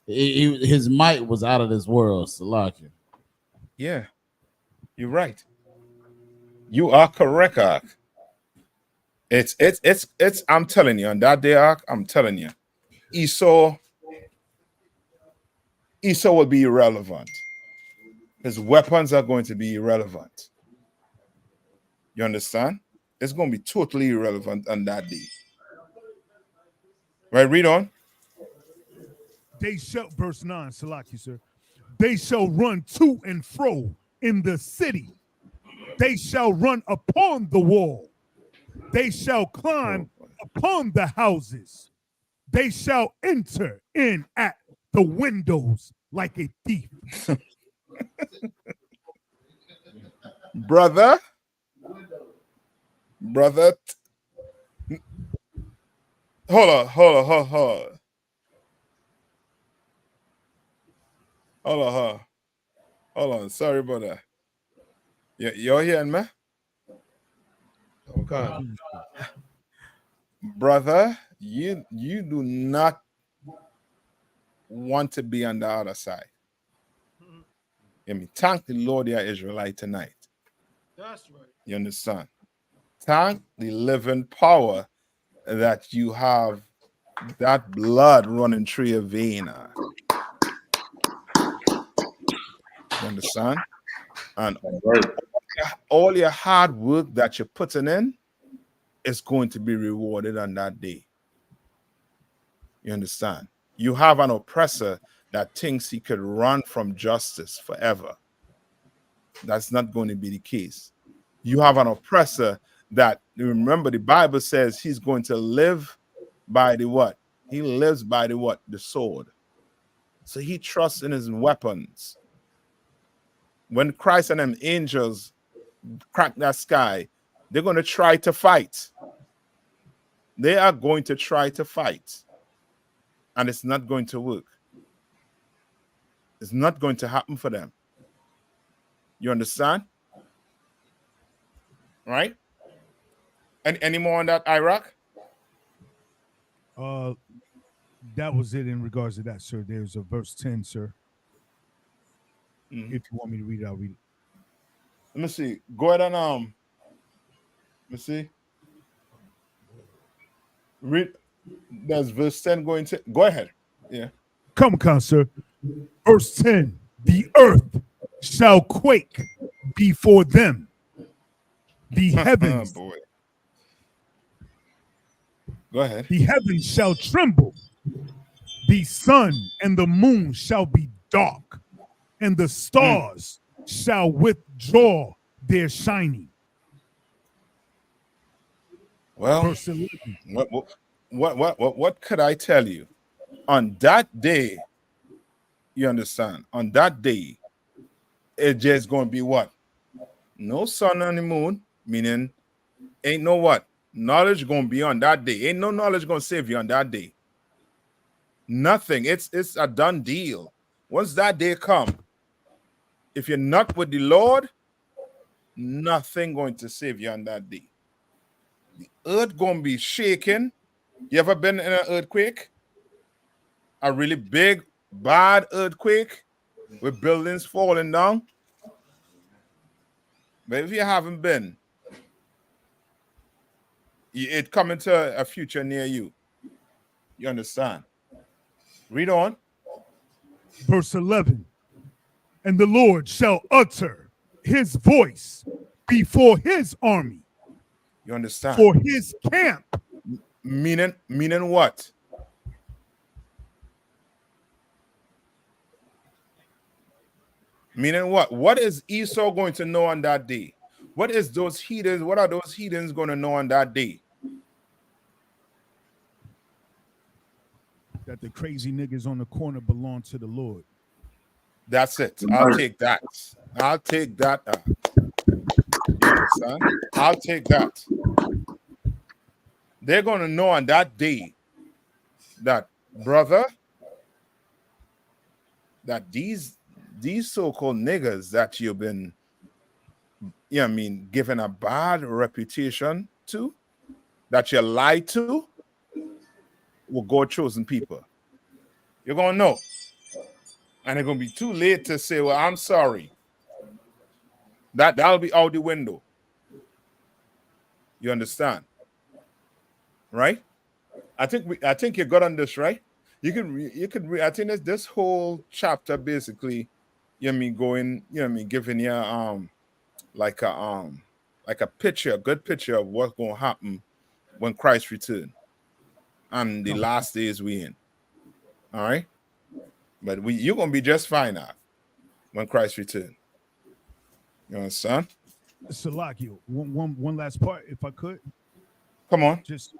his might was out of this world. Salakia. Yeah, you're right. You are correct, Ark. It's I'm telling you, on that day, Ark, I'm telling you, Esau will be irrelevant. His weapons are going to be irrelevant. You understand? It's going to be totally irrelevant on that day. Right, read on. They shall, verse 9, Salaki, sir. They shall run to and fro in the city. They shall run upon the wall. They shall climb upon the houses. They shall enter in at the windows like a thief. Brother. Hold on. Hold on. Sorry about that. You're hearing me? Okay. Brother, you do not want to be on the other side. Thank the Lord you are Israelite tonight. That's right. You understand? Thank the living power that you have that blood running through your vein. You understand? And all your hard work that you're putting in is going to be rewarded on that day. You understand? You have an oppressor that thinks he could run from justice forever. That's not going to be the case. You have an oppressor that, remember, the Bible says he's going to live by the what? He lives by the what? The sword. So he trusts in his weapons. When Christ and them angels crack that sky, they're going to try to fight. They are going to try to fight. And it's not going to work. It's not going to happen for them. You understand? Right? And any more on that, Iraq? That was it in regards to that, sir. There's a verse 10, sir. If you want me to read it, I'll read it. Let me see. Go ahead and let me see. Read. There's verse 10 going to go ahead. Yeah. Come, sir. Verse 10. The earth shall quake before them. The heavens. Oh, boy. Go ahead. The heavens shall tremble. The sun and the moon shall be dark, and the stars shall withdraw their shining. Well, verse 11. What could I tell you? On that day, you understand? On that day, it's just going to be what? No sun on the moon, meaning ain't no what? Knowledge going to be on that day. Ain't no knowledge going to save you on that day. Nothing. It's a done deal. Once that day come, if you're not with the Lord, nothing going to save you on that day. The earth going to be shaking. You ever been in an earthquake? A really big, bad earthquake with buildings falling down? But if you haven't been, it coming to a future near you. You understand? Read on. Verse 11. And the Lord shall utter his voice before his army. You understand? For his camp. Meaning what? Meaning what? What is Esau going to know on that day? What are those heathens going to know on that day? That the crazy niggas on the corner belong to the Lord. That's it. I'll take that. I'll take that. You understand? I'll take that. They're going to know on that day that, brother, that these so-called niggas that you've been, given a bad reputation to, that you lied to, will God chosen people. You're going to know. And it's going to be too late to say, well, I'm sorry. That'll be out the window. You understand? Right? I think you got on this, right? You could read. I think this whole chapter basically, giving you like a picture, a good picture of what's gonna happen when Christ returns and the last days we in. All right, but you're gonna be just fine now when Christ returns. You understand? Salakio, one last part, if I could. Come on. Just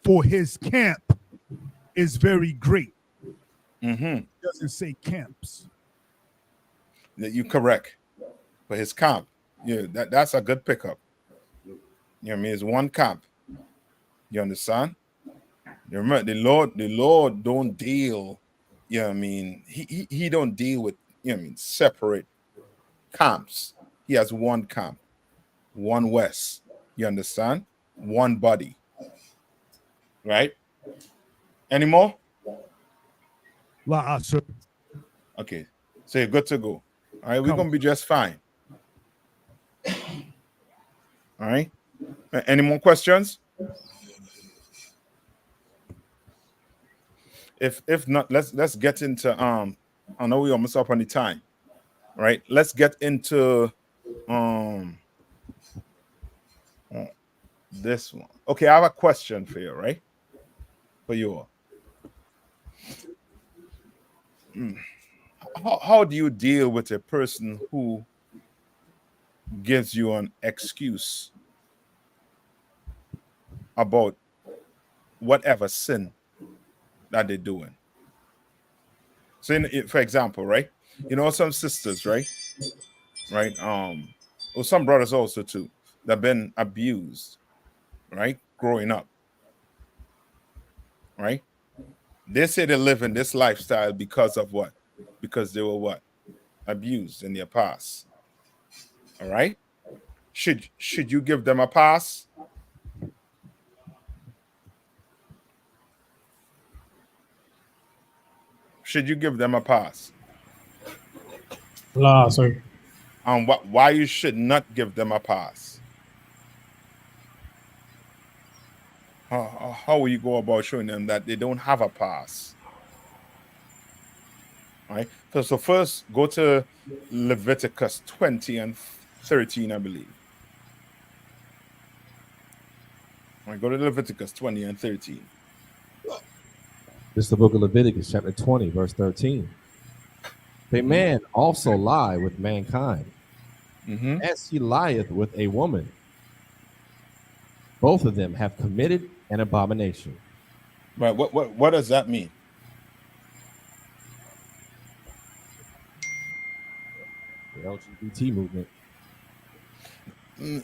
for his camp is very great. Mm-hmm. Doesn't say camps. You're correct. For his camp. Yeah, that's a good pickup. You know what I mean? It's one camp. You understand? You remember the Lord don't deal, you know what I mean? He don't deal with, you know what I mean, separate camps. He has one camp, one West. You understand? One body. Right? Any more? La Asher. Okay. So you're good to go. All right, we're gonna be just fine. All right. Any more questions? If not, let's get into I know we almost up on the time. Right? Let's get into this one. Okay, I have a question for you, right? For you all. How do you deal with a person who gives you an excuse about whatever sin that they're doing? So, for example, right? You know, some sisters, right? Or some brothers also too, that have been abused, right? Growing up, right? They say they live in this lifestyle because of what? Because they were what? Abused in their past. All right. Should you give them a pass? Should you give them a pass? La, sir. Why you should not give them a pass? How will you go about showing them that they don't have a pass? All right. So first, go to Leviticus 20 and 13, I believe. All right, go to Leviticus 20 and 13. This is the book of Leviticus, chapter 20, verse 13. If a man also lie with mankind, as he lieth with a woman, both of them have committed an abomination. Right. What does that mean? The LGBT movement.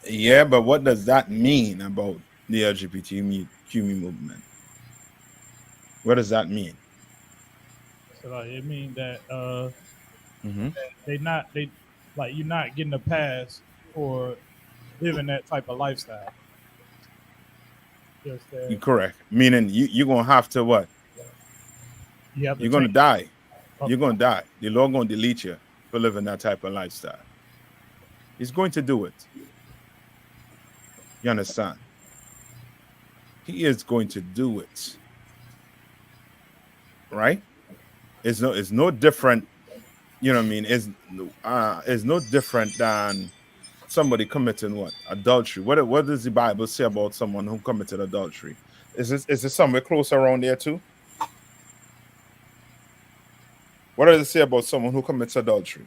Yeah, but what does that mean about the LGBTQ movement? What does that mean? So like, it means that that you're not getting a pass for living that type of lifestyle. Just You're correct. Meaning you're gonna have to what? You're gonna die. You're gonna die. The Lord gonna delete you for living that type of lifestyle. He's going to do it. You understand? He is going to do it. Right? It's no different. You know what I mean? It's no different than somebody committing what? Adultery. What does the Bible say about someone who committed adultery? Is this somewhere close around there too? What does it say about someone who commits adultery?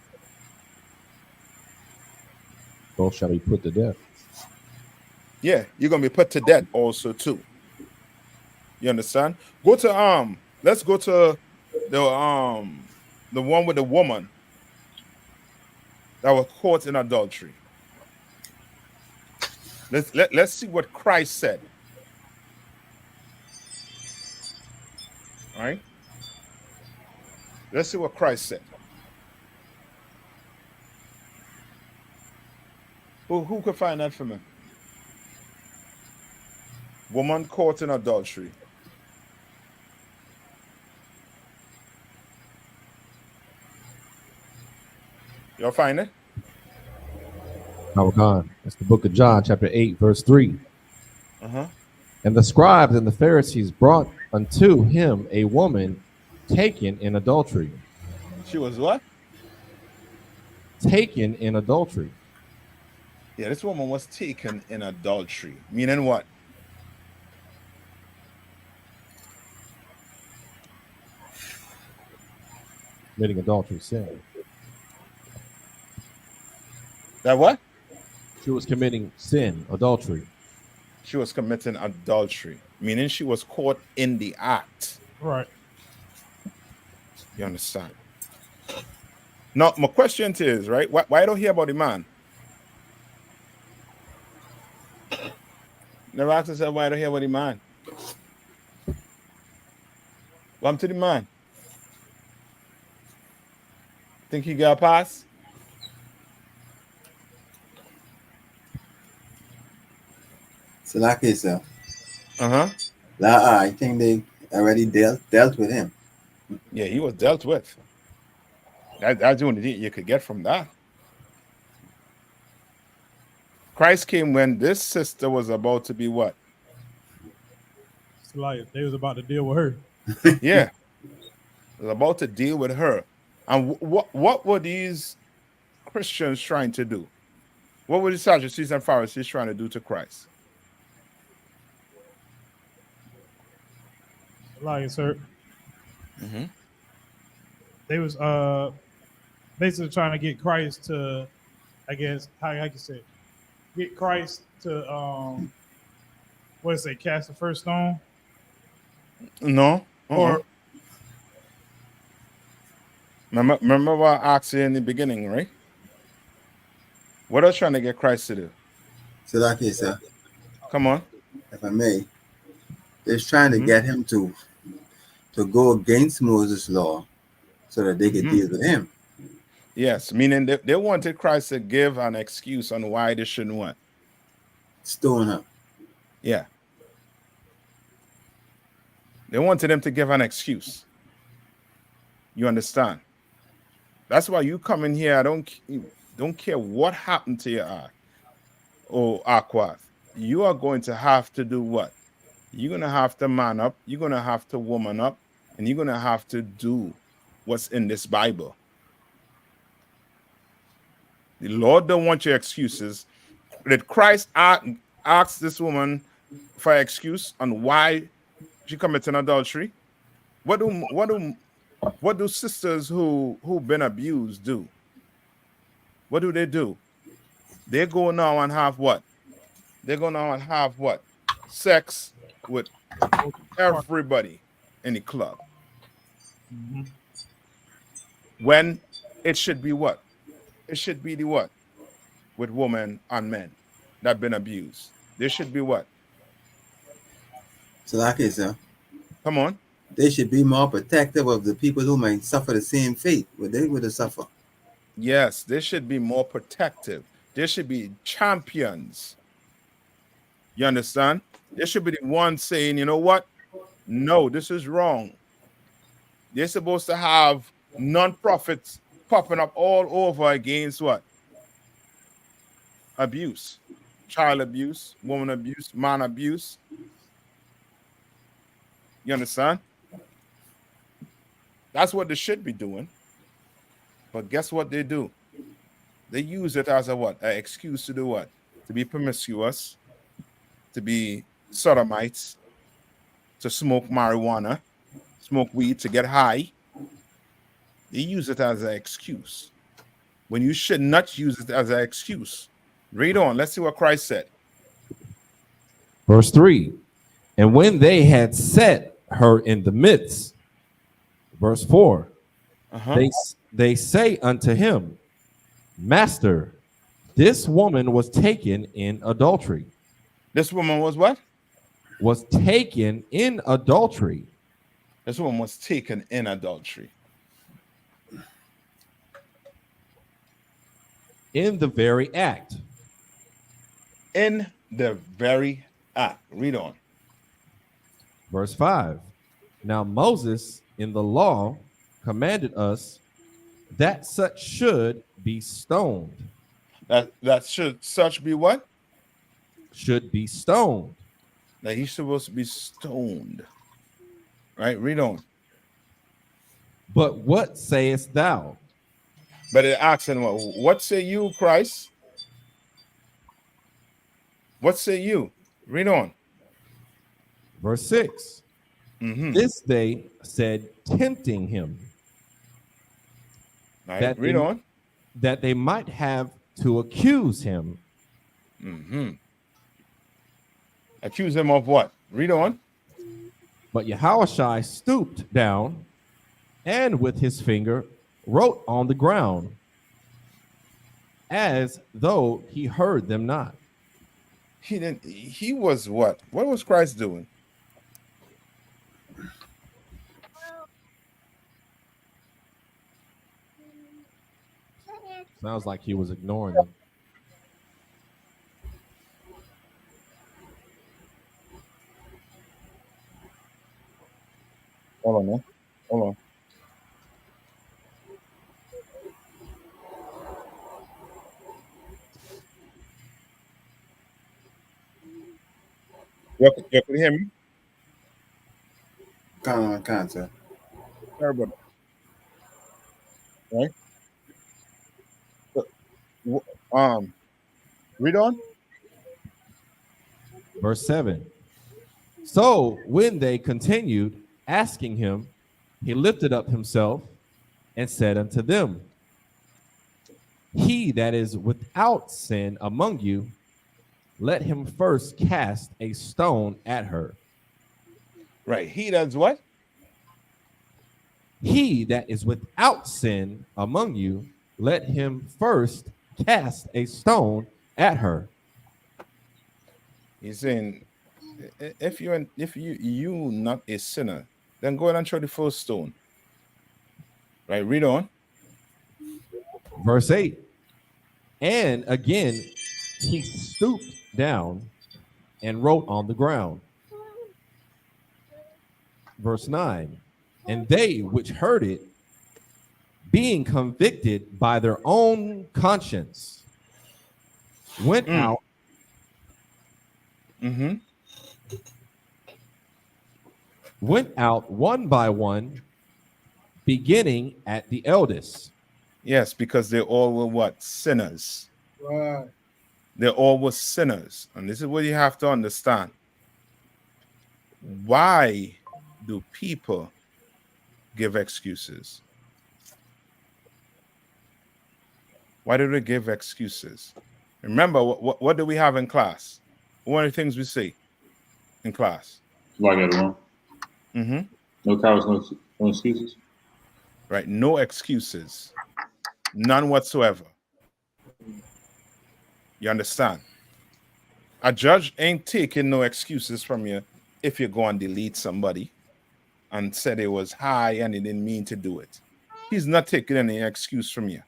Both shall be put to death. Yeah, you're gonna be put to death also too. You understand? Go to let's go to the one with the woman that was caught in adultery. Let's see what Christ said. All right? Let's see what Christ said. Who could find that for me? Woman caught in adultery. You'll find it? Khan. That's the book of John, chapter 8, verse 3. And the scribes and the Pharisees brought unto him a woman taken in adultery. She was what? Taken in adultery. Yeah, this woman was taken in adultery. Meaning what? Committing adultery sin. That what? She was committing sin, adultery. she was committing adultery, meaning she was caught in the act. Right. You understand? Now, my question to you is, right? Why don't you hear about the man? Never ask yourself why I don't hear about the man. What happened to the man? Think he got a pass? So like I said, Uh-huh. I think they already dealt with him. Yeah, he was dealt with. That's the only thing you could get from that. Christ came when this sister was about to be what? It's like they was about to deal with her. Yeah. Was about to deal with her. And what were these Christians trying to do? What were the Sadducees and Pharisees trying to do to Christ? Like, sir, they was basically trying to get Christ to, I guess, how I can say, get Christ to what is it, cast the first stone? No. Or remember what I asked you in the beginning, right? What are they trying to get Christ to do? So like I said, come on, if I may, they're trying to get him to go against Moses' law so that they could deal with him. Yes, meaning they wanted Christ to give an excuse on why they shouldn't what? Stone her. Yeah. They wanted him to give an excuse. You understand? That's why you come in here. I don't care what happened to your eye or Aquath. You are going to have to do what? You're going to have to man up. You're going to have to woman up. And you're going to have to do what's in this Bible. The Lord don't want your excuses. Did Christ ask this woman for an excuse on why she committed adultery? What do sisters who've been abused do? What do? They go now and have what? They're going now and have what? Sex with everybody in the club. When it should be what? It should be the what? With women and men that have been abused. There should be what? So like I said, come on. They should be more protective of the people who might suffer the same fate what they would have suffered. Yes, they should be more protective. There should be champions. You understand? There should be the one saying, you know what? No, this is wrong. They're supposed to have non-profits popping up all over against what? Abuse. Child abuse, woman abuse, man abuse. You understand? That's what they should be doing. But guess what they do? They use it as a what? An excuse to do what? To be promiscuous, to be sodomites, to smoke marijuana, smoke weed, to get high. They use it as an excuse when you should not use it as an excuse. Read on. Let's see what Christ said. Verse 3. And when they had set her in the midst, verse 4, they say unto him, Master, this woman was taken in adultery. This woman was what? Was taken in adultery. This woman was taken in adultery. In the very act. In the very act. Read on. Verse 5. Now Moses in the law commanded us that such should be stoned. That should such be what? Should be stoned. That he's supposed to be stoned. Right? Read on. But what sayest thou? But it asks him, what say you, Christ? What say you? Read on. Verse 6. This they said, tempting him. Right. Read on. That they might have to accuse him. Accuse him of what? Read on. But Yahushua stooped down and with his finger wrote on the ground as though he heard them not. He didn't. He was what? What was Christ doing? Sounds like he was ignoring them. Hold on, man. Hold on. You can hear me? Can't, sir. Sorry about that. Right? Read on. Verse 7. So when they continued asking him, he lifted up himself and said unto them, he that is without sin among you, let him first cast a stone at her. Right. He that's what? He that is without sin among you, let him first cast a stone at her. He's saying, if you not a sinner, then go ahead and throw the first stone. Right. Read on. Verse 8. And again he stooped down and wrote on the ground. Verse 9. And they which heard it, being convicted by their own conscience, went out. Went out one by one, beginning at the eldest. Yes, because they all were what? Sinners. Right. They all were sinners. And this is what you have to understand. Why do people give excuses? Why do they give excuses? Remember, what do we have in class? One of the things we say in class. Do I get it wrong? No cowards, no excuses. Right, no excuses. None whatsoever. You understand? A judge ain't taking no excuses from you if you go and delete somebody and said it was high and he didn't mean to do it. He's not taking any excuse from you.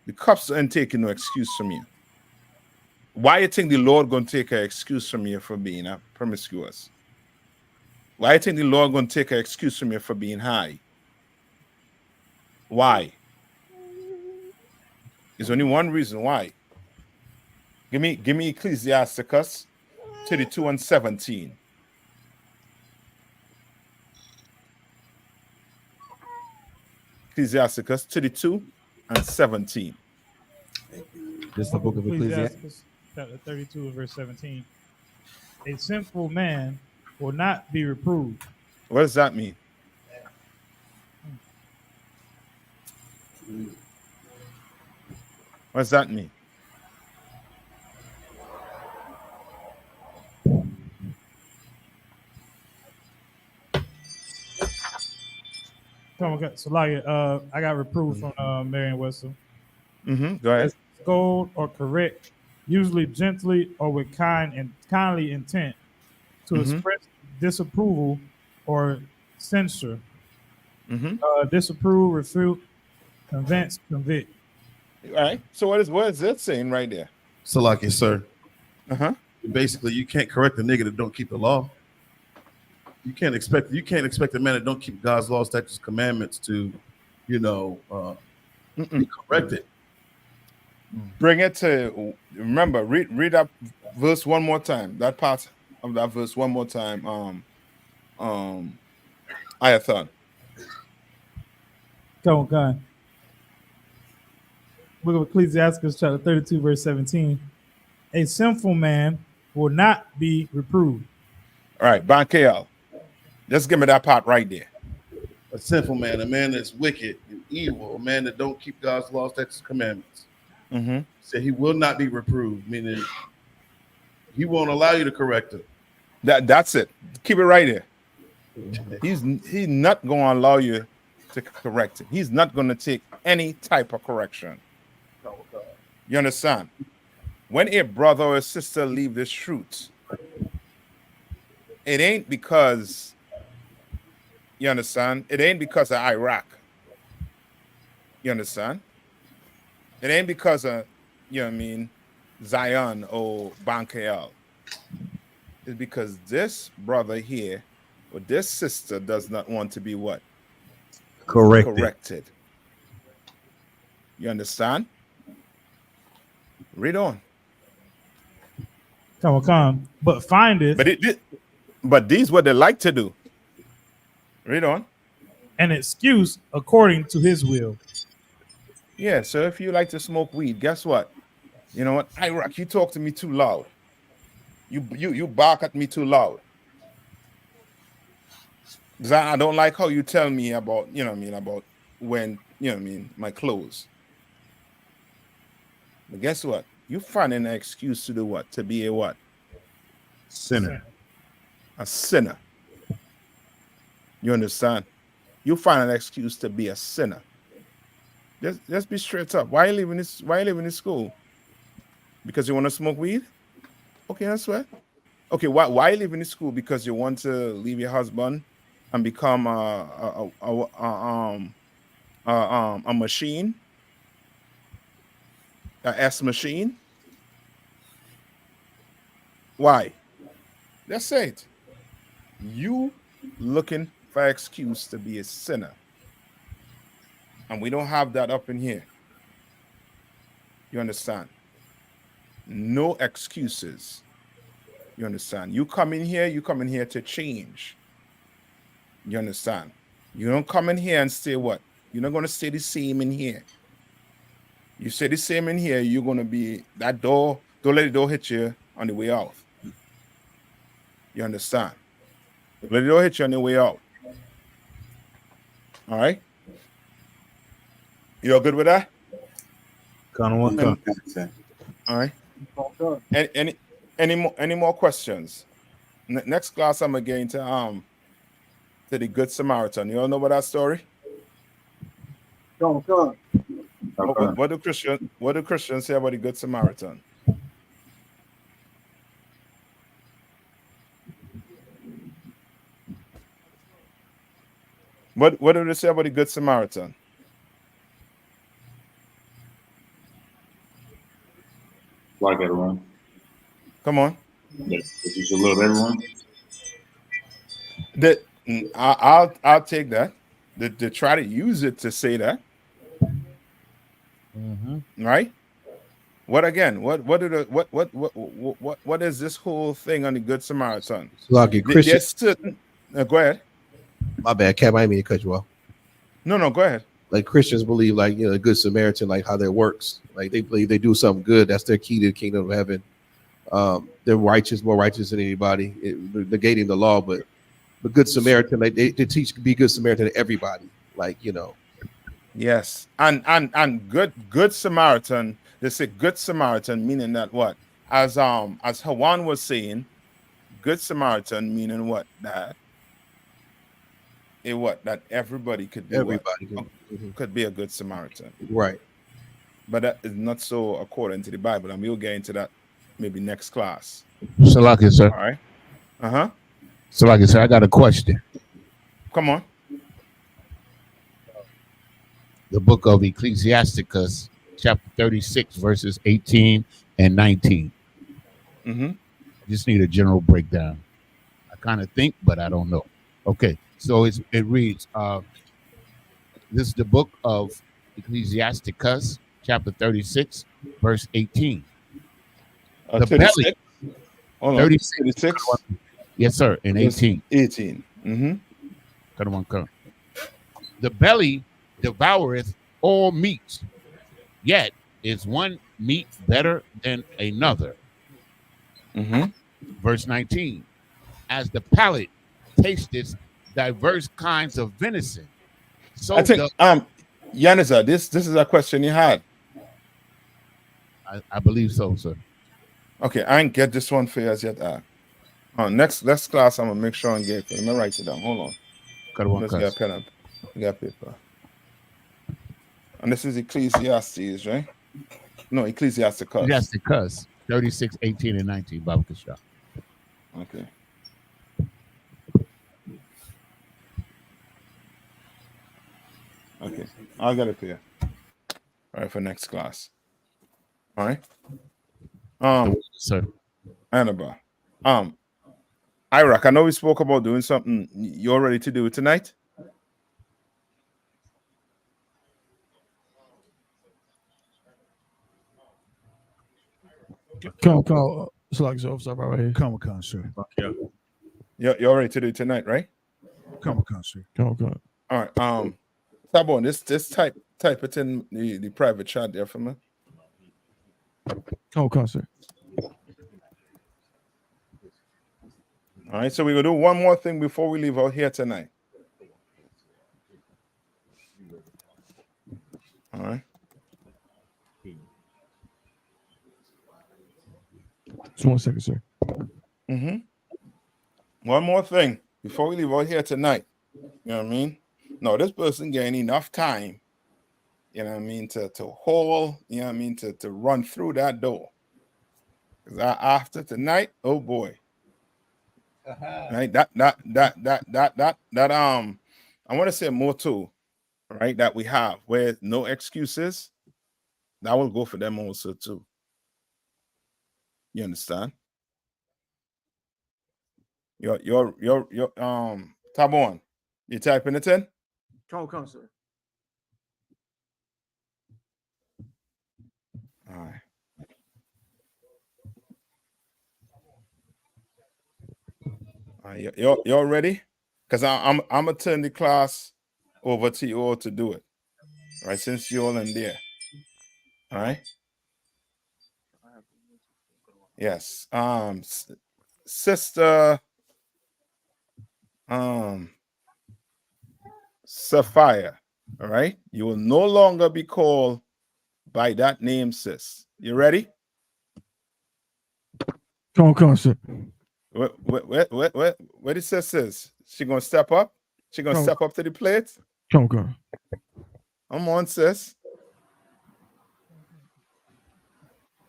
The cops ain't taking no excuse from you. Why you think the Lord gonna take an excuse from you for being promiscuous? Why you think the Lord gonna take an excuse from you for being high? Why? There's only one reason why. Give me Ecclesiasticus 32 and 17. Ecclesiasticus 32 and 17. This is the book of Ecclesiasticus, chapter 32 and verse 17. A sinful man will not be reproved. What does that mean? What does that mean? So like, I got reproved from Merriam-Webster. Go ahead. Scold or correct, usually gently or with kindly intent, to express disapproval or censure. Disapprove, refute, convince, convict. All right. So what is that saying right there? Salaki, sir. Basically, you can't correct a nigga that don't keep the law. You can't expect a man that don't keep God's law, statutes, commandments to, be corrected. Bring it to remember. Read that verse one more time. That part of that verse one more time. Nayathaq. Come on. Book of Ecclesiasticus, chapter 32, verse 17. A sinful man will not be reproved. All right, Bankel. Just give me that part right there. A sinful man, a man that's wicked and evil, a man that don't keep God's law, statutes, commandments. Said he will not be reproved, meaning He won't allow you to correct it. That's it. Keep it right there. He's not going to allow you to correct it. He's not going to take any type of correction. You understand? When a brother or a sister leave this truth, it ain't because, you understand? It ain't because of Iraq. You understand? It ain't because of, you know what I mean, Zion or Bankael. It's because this brother here or this sister does not want to be what? Corrected. You understand? Read on. Come. But findeth. But these what they like to do. Read on. An excuse according to his will. Yeah, so if you like to smoke weed, guess what? You know what? Iraq, you talk to me too loud. You bark at me too loud. Because I don't like how you tell me about, you know what I mean, about when, you know what I mean, my clothes. But guess what? You find an excuse to do what? To be a what? Sinner. A sinner. You understand? You find an excuse to be a sinner. Just be straight up. Why are you leaving this school? Because you want to smoke weed? Okay, that's right. Okay, why are you leaving this school? Because you want to leave your husband and become a machine? A S machine? Why? Let's say it. You looking for an excuse to be a sinner. And we don't have that up in here. You understand? No excuses. You understand? You come in here to change. You understand? You don't come in here and say what? You're not going to stay the same in here. You stay the same in here, you're going to be that door. Don't let the door hit you on the way out. You understand? Don't let the door hit you on the way out. All right? You all good with that? All right. Any more questions? Next class, I'm going to the Good Samaritan. You all know about that story? What do Christians say about the Good Samaritan? What do they say about the Good Samaritan? Like everyone. Come on. Yes, you should love everyone. I'll take that. They try to use it to say that. Right? What again? What is this whole thing on the Good Samaritan? Like Christian. Go ahead. My bad, Cap. I didn't mean to cut you off. No, go ahead. Like Christians believe, like, you know, the Good Samaritan, like how that works. Like they believe they do something good. That's their key to the kingdom of heaven. They're righteous, more righteous than anybody, negating the law. But Good Samaritan, like they teach to be Good Samaritan to everybody. Like, you know. Yes, and good Samaritan. They say Good Samaritan, meaning that what? As Hawan was saying, Good Samaritan meaning what? That everybody could be could be a Good Samaritan. Right. But that is not so according to the Bible, and we'll get into that maybe next class. Salaki, sir. All right. Salaki, sir, I got a question. Come on. The book of Ecclesiasticus, chapter 36, verses 18 and 19. Just need a general breakdown. I kind of think, but I don't know. Okay, so it reads, this is the book of Ecclesiasticus, chapter 36, verse 18. The 36? belly. Hold on. 36. Yes, sir, and 18. 18. The belly devoureth all meat, yet is one meat better than another. Verse 19, as the palate tasteth diverse kinds of venison, so I think Yaniza, this is a question you had. I believe so, sir. Okay, I ain't get this one for you as yet. Next class, I'm gonna make sure and get it. Let me write it down. Hold on. Let's get a pen up. We got paper. And this is Ecclesiastes, right? No, Ecclesiasticus. Ecclesiasticus 36, 18, and 19. Baba Kasha. Okay. Okay, I'll get it for you. All right, for next class. All right. Sir. Annabelle. Iraq, I know we spoke about doing something. You're ready to do it tonight? Come. It's like so. Sorry, right here. Come, sir. Yeah. You're ready to do it tonight, right? Come, sir. Come. All right. Tabon, this type it in the private chat there for me. Come, sir. All right, so we're gonna do one more thing before we leave out here tonight. All right. Just 1 second, sir. One more thing before we leave out here tonight. You know what I mean? No, this person getting enough time, you know what I mean, to haul, you know what I mean, to run through that door. Because after tonight, oh boy. Right, that I want to say more too, right? That we have where no excuses, that will go for them also too. You understand? You're Tabon, you typing it in? Come, sir. All right. You're ready? Because I'm gonna turn the class over to you all to do it. All right, since you're all in there. All right. Yes. Sister Sapphire. All right. You will no longer be called by that name, sis. You ready? Come, sir. What did sis says? She gonna step up? She gonna step up to the plate? Come. Come on, sis.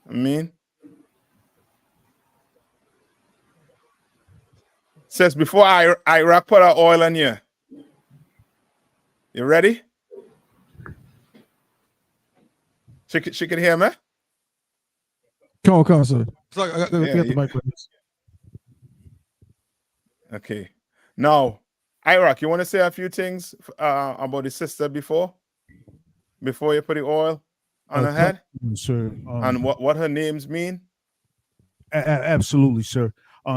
I mean, sis, before I put our oil on you. You ready? She can hear me? Come, sir. It's like I got the mic. Okay. Now, Iraq, you want to say a few things about the sister before you put the oil on her head? Sir. And what her names mean? Absolutely, sir.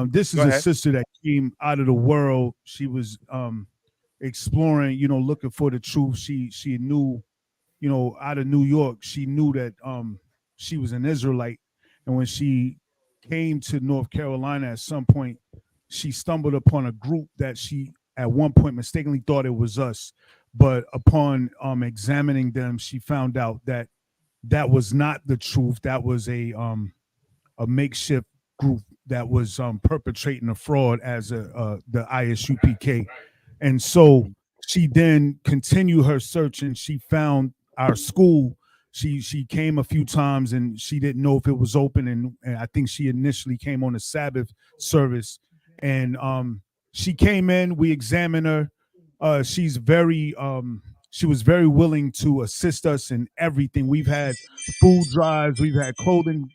This is Go a ahead. sister that came out of the world. She was exploring, looking for the truth. She knew, out of New York, she knew that she was an Israelite. And when she came to North Carolina at some point, she stumbled upon a group that she at one point mistakenly thought it was us. But upon examining them, she found out that that was not the truth. That was a makeshift group that was perpetrating a fraud as the I.S.U.P.K. And so she then continued her search and she found our school. She came a few times and she didn't know if it was open. And I think she initially came on a Sabbath service. And she came in, we examined her. She was very willing to assist us in everything. We've had food drives, we've had clothing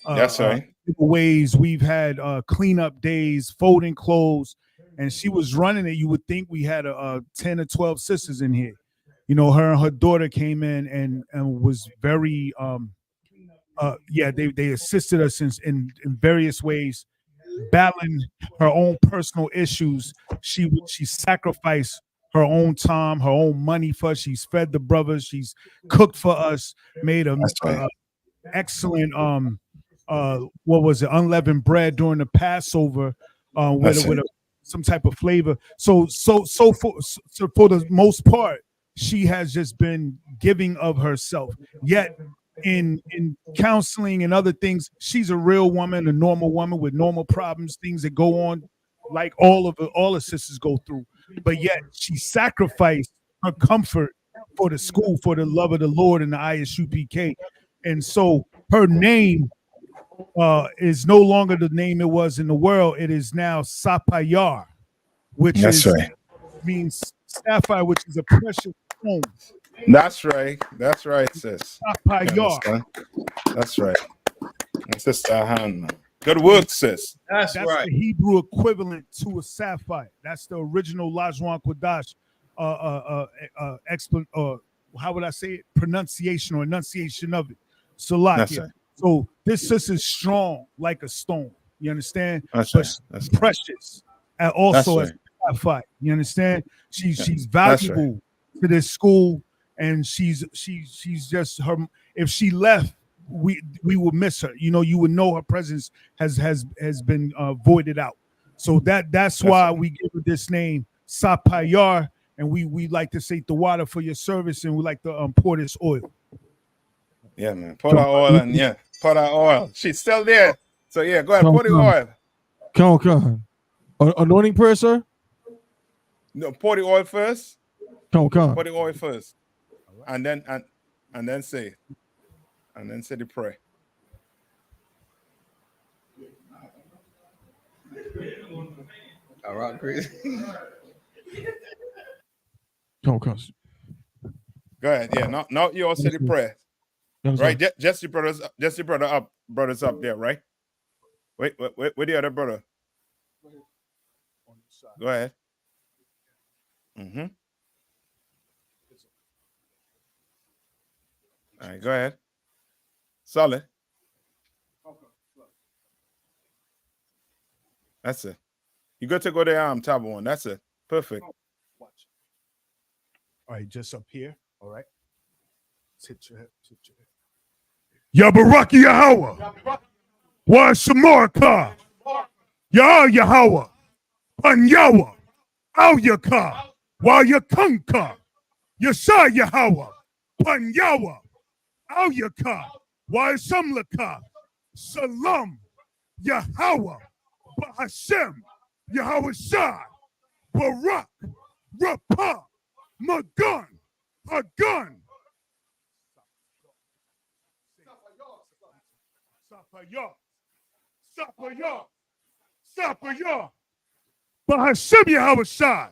That's right. giveaways, we've had cleanup days, folding clothes, and she was running it. You would think we had 10 or 12 sisters in here. Her and her daughter came in and was very they assisted us in various ways, battling her own personal issues. She sacrificed her own time, her own money for us. She's fed the brothers, she's cooked for us, made a excellent what was it, unleavened bread during the Passover with some type of flavor. So for the most part, she has just been giving of herself. Yet in counseling and other things. She's a real woman, a normal woman with normal problems, things that go on like all the sisters go through. But yet she sacrificed her comfort for the school, for the love of the Lord and the I.S.U.P.K. And so her name is no longer the name it was in the world. It is now Sapayar, which means sapphire, which is a precious stone. That's right. That's right, sis. Sapayar. That's right. Sister YAHANNA. Good work, sis. That's right. The Hebrew equivalent to a sapphire. That's the original Lajwan Kodash how would I say it? Pronunciation or enunciation of it. Salakia. Right. So this sister is strong like a stone. You understand? That's but right. That's precious. And also That's as a sapphire. You understand? She's valuable to this school, and she's just her. If she left, we would miss her. You know, you would know her presence has been voided out. So that's why we give her this name, Sapayar, and we like to say the water for your service, and we like to pour this oil. Yeah, man. Pour that oil and pour that oil. She's still there. So yeah, go ahead, pour the oil. Come on. Anointing prayer, sir? No, pour the oil first. Come on. Pour the oil first. And then say. And then say the prayer. All right, Chris. Come. Go ahead. Yeah. Now you all say the prayer. Right? Just your brothers up there, right? Wait, where the other brother? Go ahead. Mm-hmm. All right, go ahead. Solid. That's it. You got to go there, tab one. That's it. Perfect. Watch. All right, just up here. All right. Sit your head. Yabaraki Yahweh. Wa Shamarka. Ya Yahweh. Panyawa. Al Yaka. Wa Yakanka. Yasha Yahweh. Panyawa. Al Yaka. Wa Shamlaka. Shalom. Yahweh. Bahashem. Yahweh Shai. Barak. Rapah. Magan. Hagan. Sapayah. Bahashem Yahweh Shai.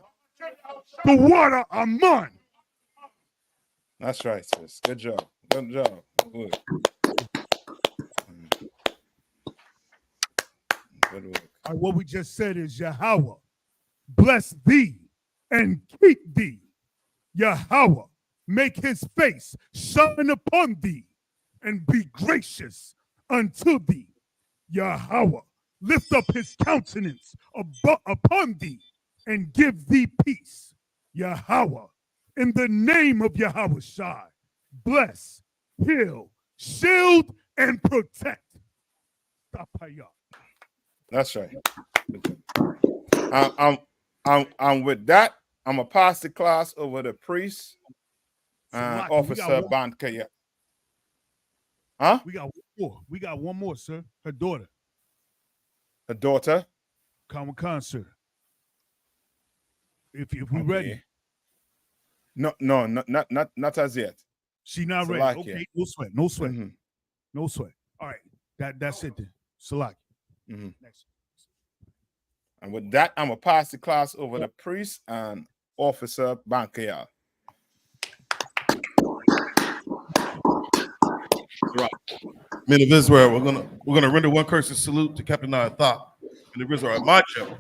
The water Aman. That's right, sis. Good job. Good job. Good. Good work. All right, what we just said is Yahweh, bless thee and keep thee. Yahweh, make his face shine upon thee and be gracious unto thee. Yahweh, lift up his countenance upon thee and give thee peace. Yahweh, in the name of Yahweh Shai, bless, heal, shield, and protect. That's right. I'm with that. I'm gonna pass the class over to priest and Officer Bankaya. Huh? We got one more. We got one more, sir. Her daughter. Her daughter? Khan, sir. If we ready. No, not as yet. She not ready. Salakia. Okay, no sweat. Mm-hmm. No sweat. All right. That's it then. Salakia. Mm-hmm. Next. And with that, I'm gonna pass the class over to priest and Officer Bankaya. Right. Men of Israel, we're gonna render one courtesy salute to Captain Nayathaq. Men of Israel, Imajim.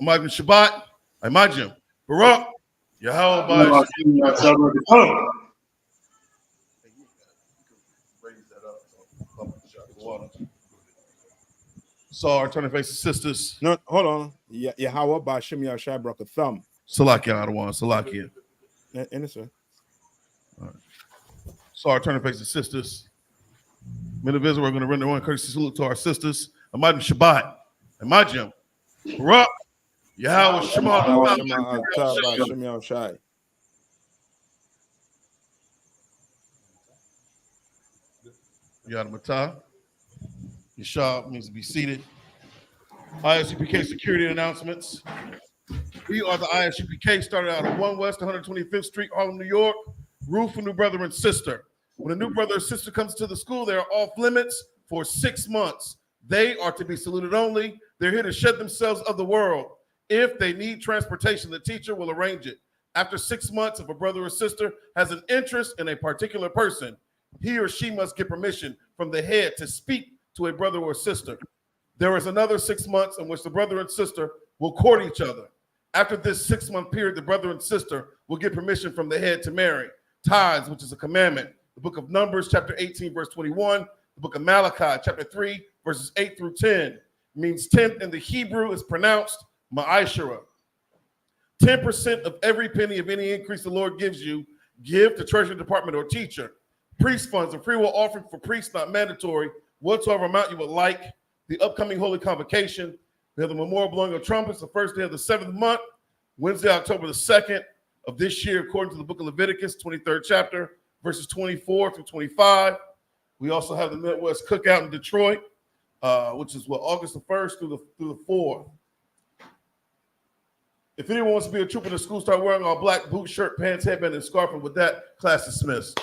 Imajim Shabbat. Imajim. Barak. Yahweh. So our turning faces sisters. No, hold on. Yahweh by Shem Yahshai broke a thumb. Salakia Adawan, Salakia. In this way. All right. So our turning faces sisters. Men of Israel, we're going to render one courtesy salute to our sisters. Imajim Shabbat. Imajim. Barak. Yahweh Shema. Yadamata. Yashab means to be seated. I.S.U.P.K security announcements. We are the I.S.U.P.K, started out at 1 West 125th Street, Harlem, New York. Roof for new brother and sister. When a new brother or sister comes to the school, they are off limits for 6 months. They are to be saluted only. They're here to shed themselves of the world. If they need transportation, the teacher will arrange it. After 6 months, if a brother or sister has an interest in a particular person, he or she must get permission from the head to speak to a brother or sister. There is another 6 months in which the brother and sister will court each other. After this 6 month period, the brother and sister will get permission from the head to marry. Tithes, which is a commandment. The book of Numbers, chapter 18, verse 21. The book of Malachi, chapter 3, verses 8 through 10. Means 10th in the Hebrew is pronounced ma'ashara. 10% of every penny of any increase the Lord gives you, give to treasury department or teacher. Priest funds, a free will offering for priests, not mandatory, whatsoever amount you would like. The upcoming Holy Convocation. We have the memorial blowing of trumpets, the first day of the 7th month, Wednesday, October the 2nd of this year, according to the book of Leviticus, 23rd chapter, verses 24 through 25. We also have the Midwest Cookout in Detroit, which is August the 1st through the 4th. If anyone wants to be a trooper in the school, start wearing all black, boot, shirt, pants, headband, and scarf. And with that, class dismissed.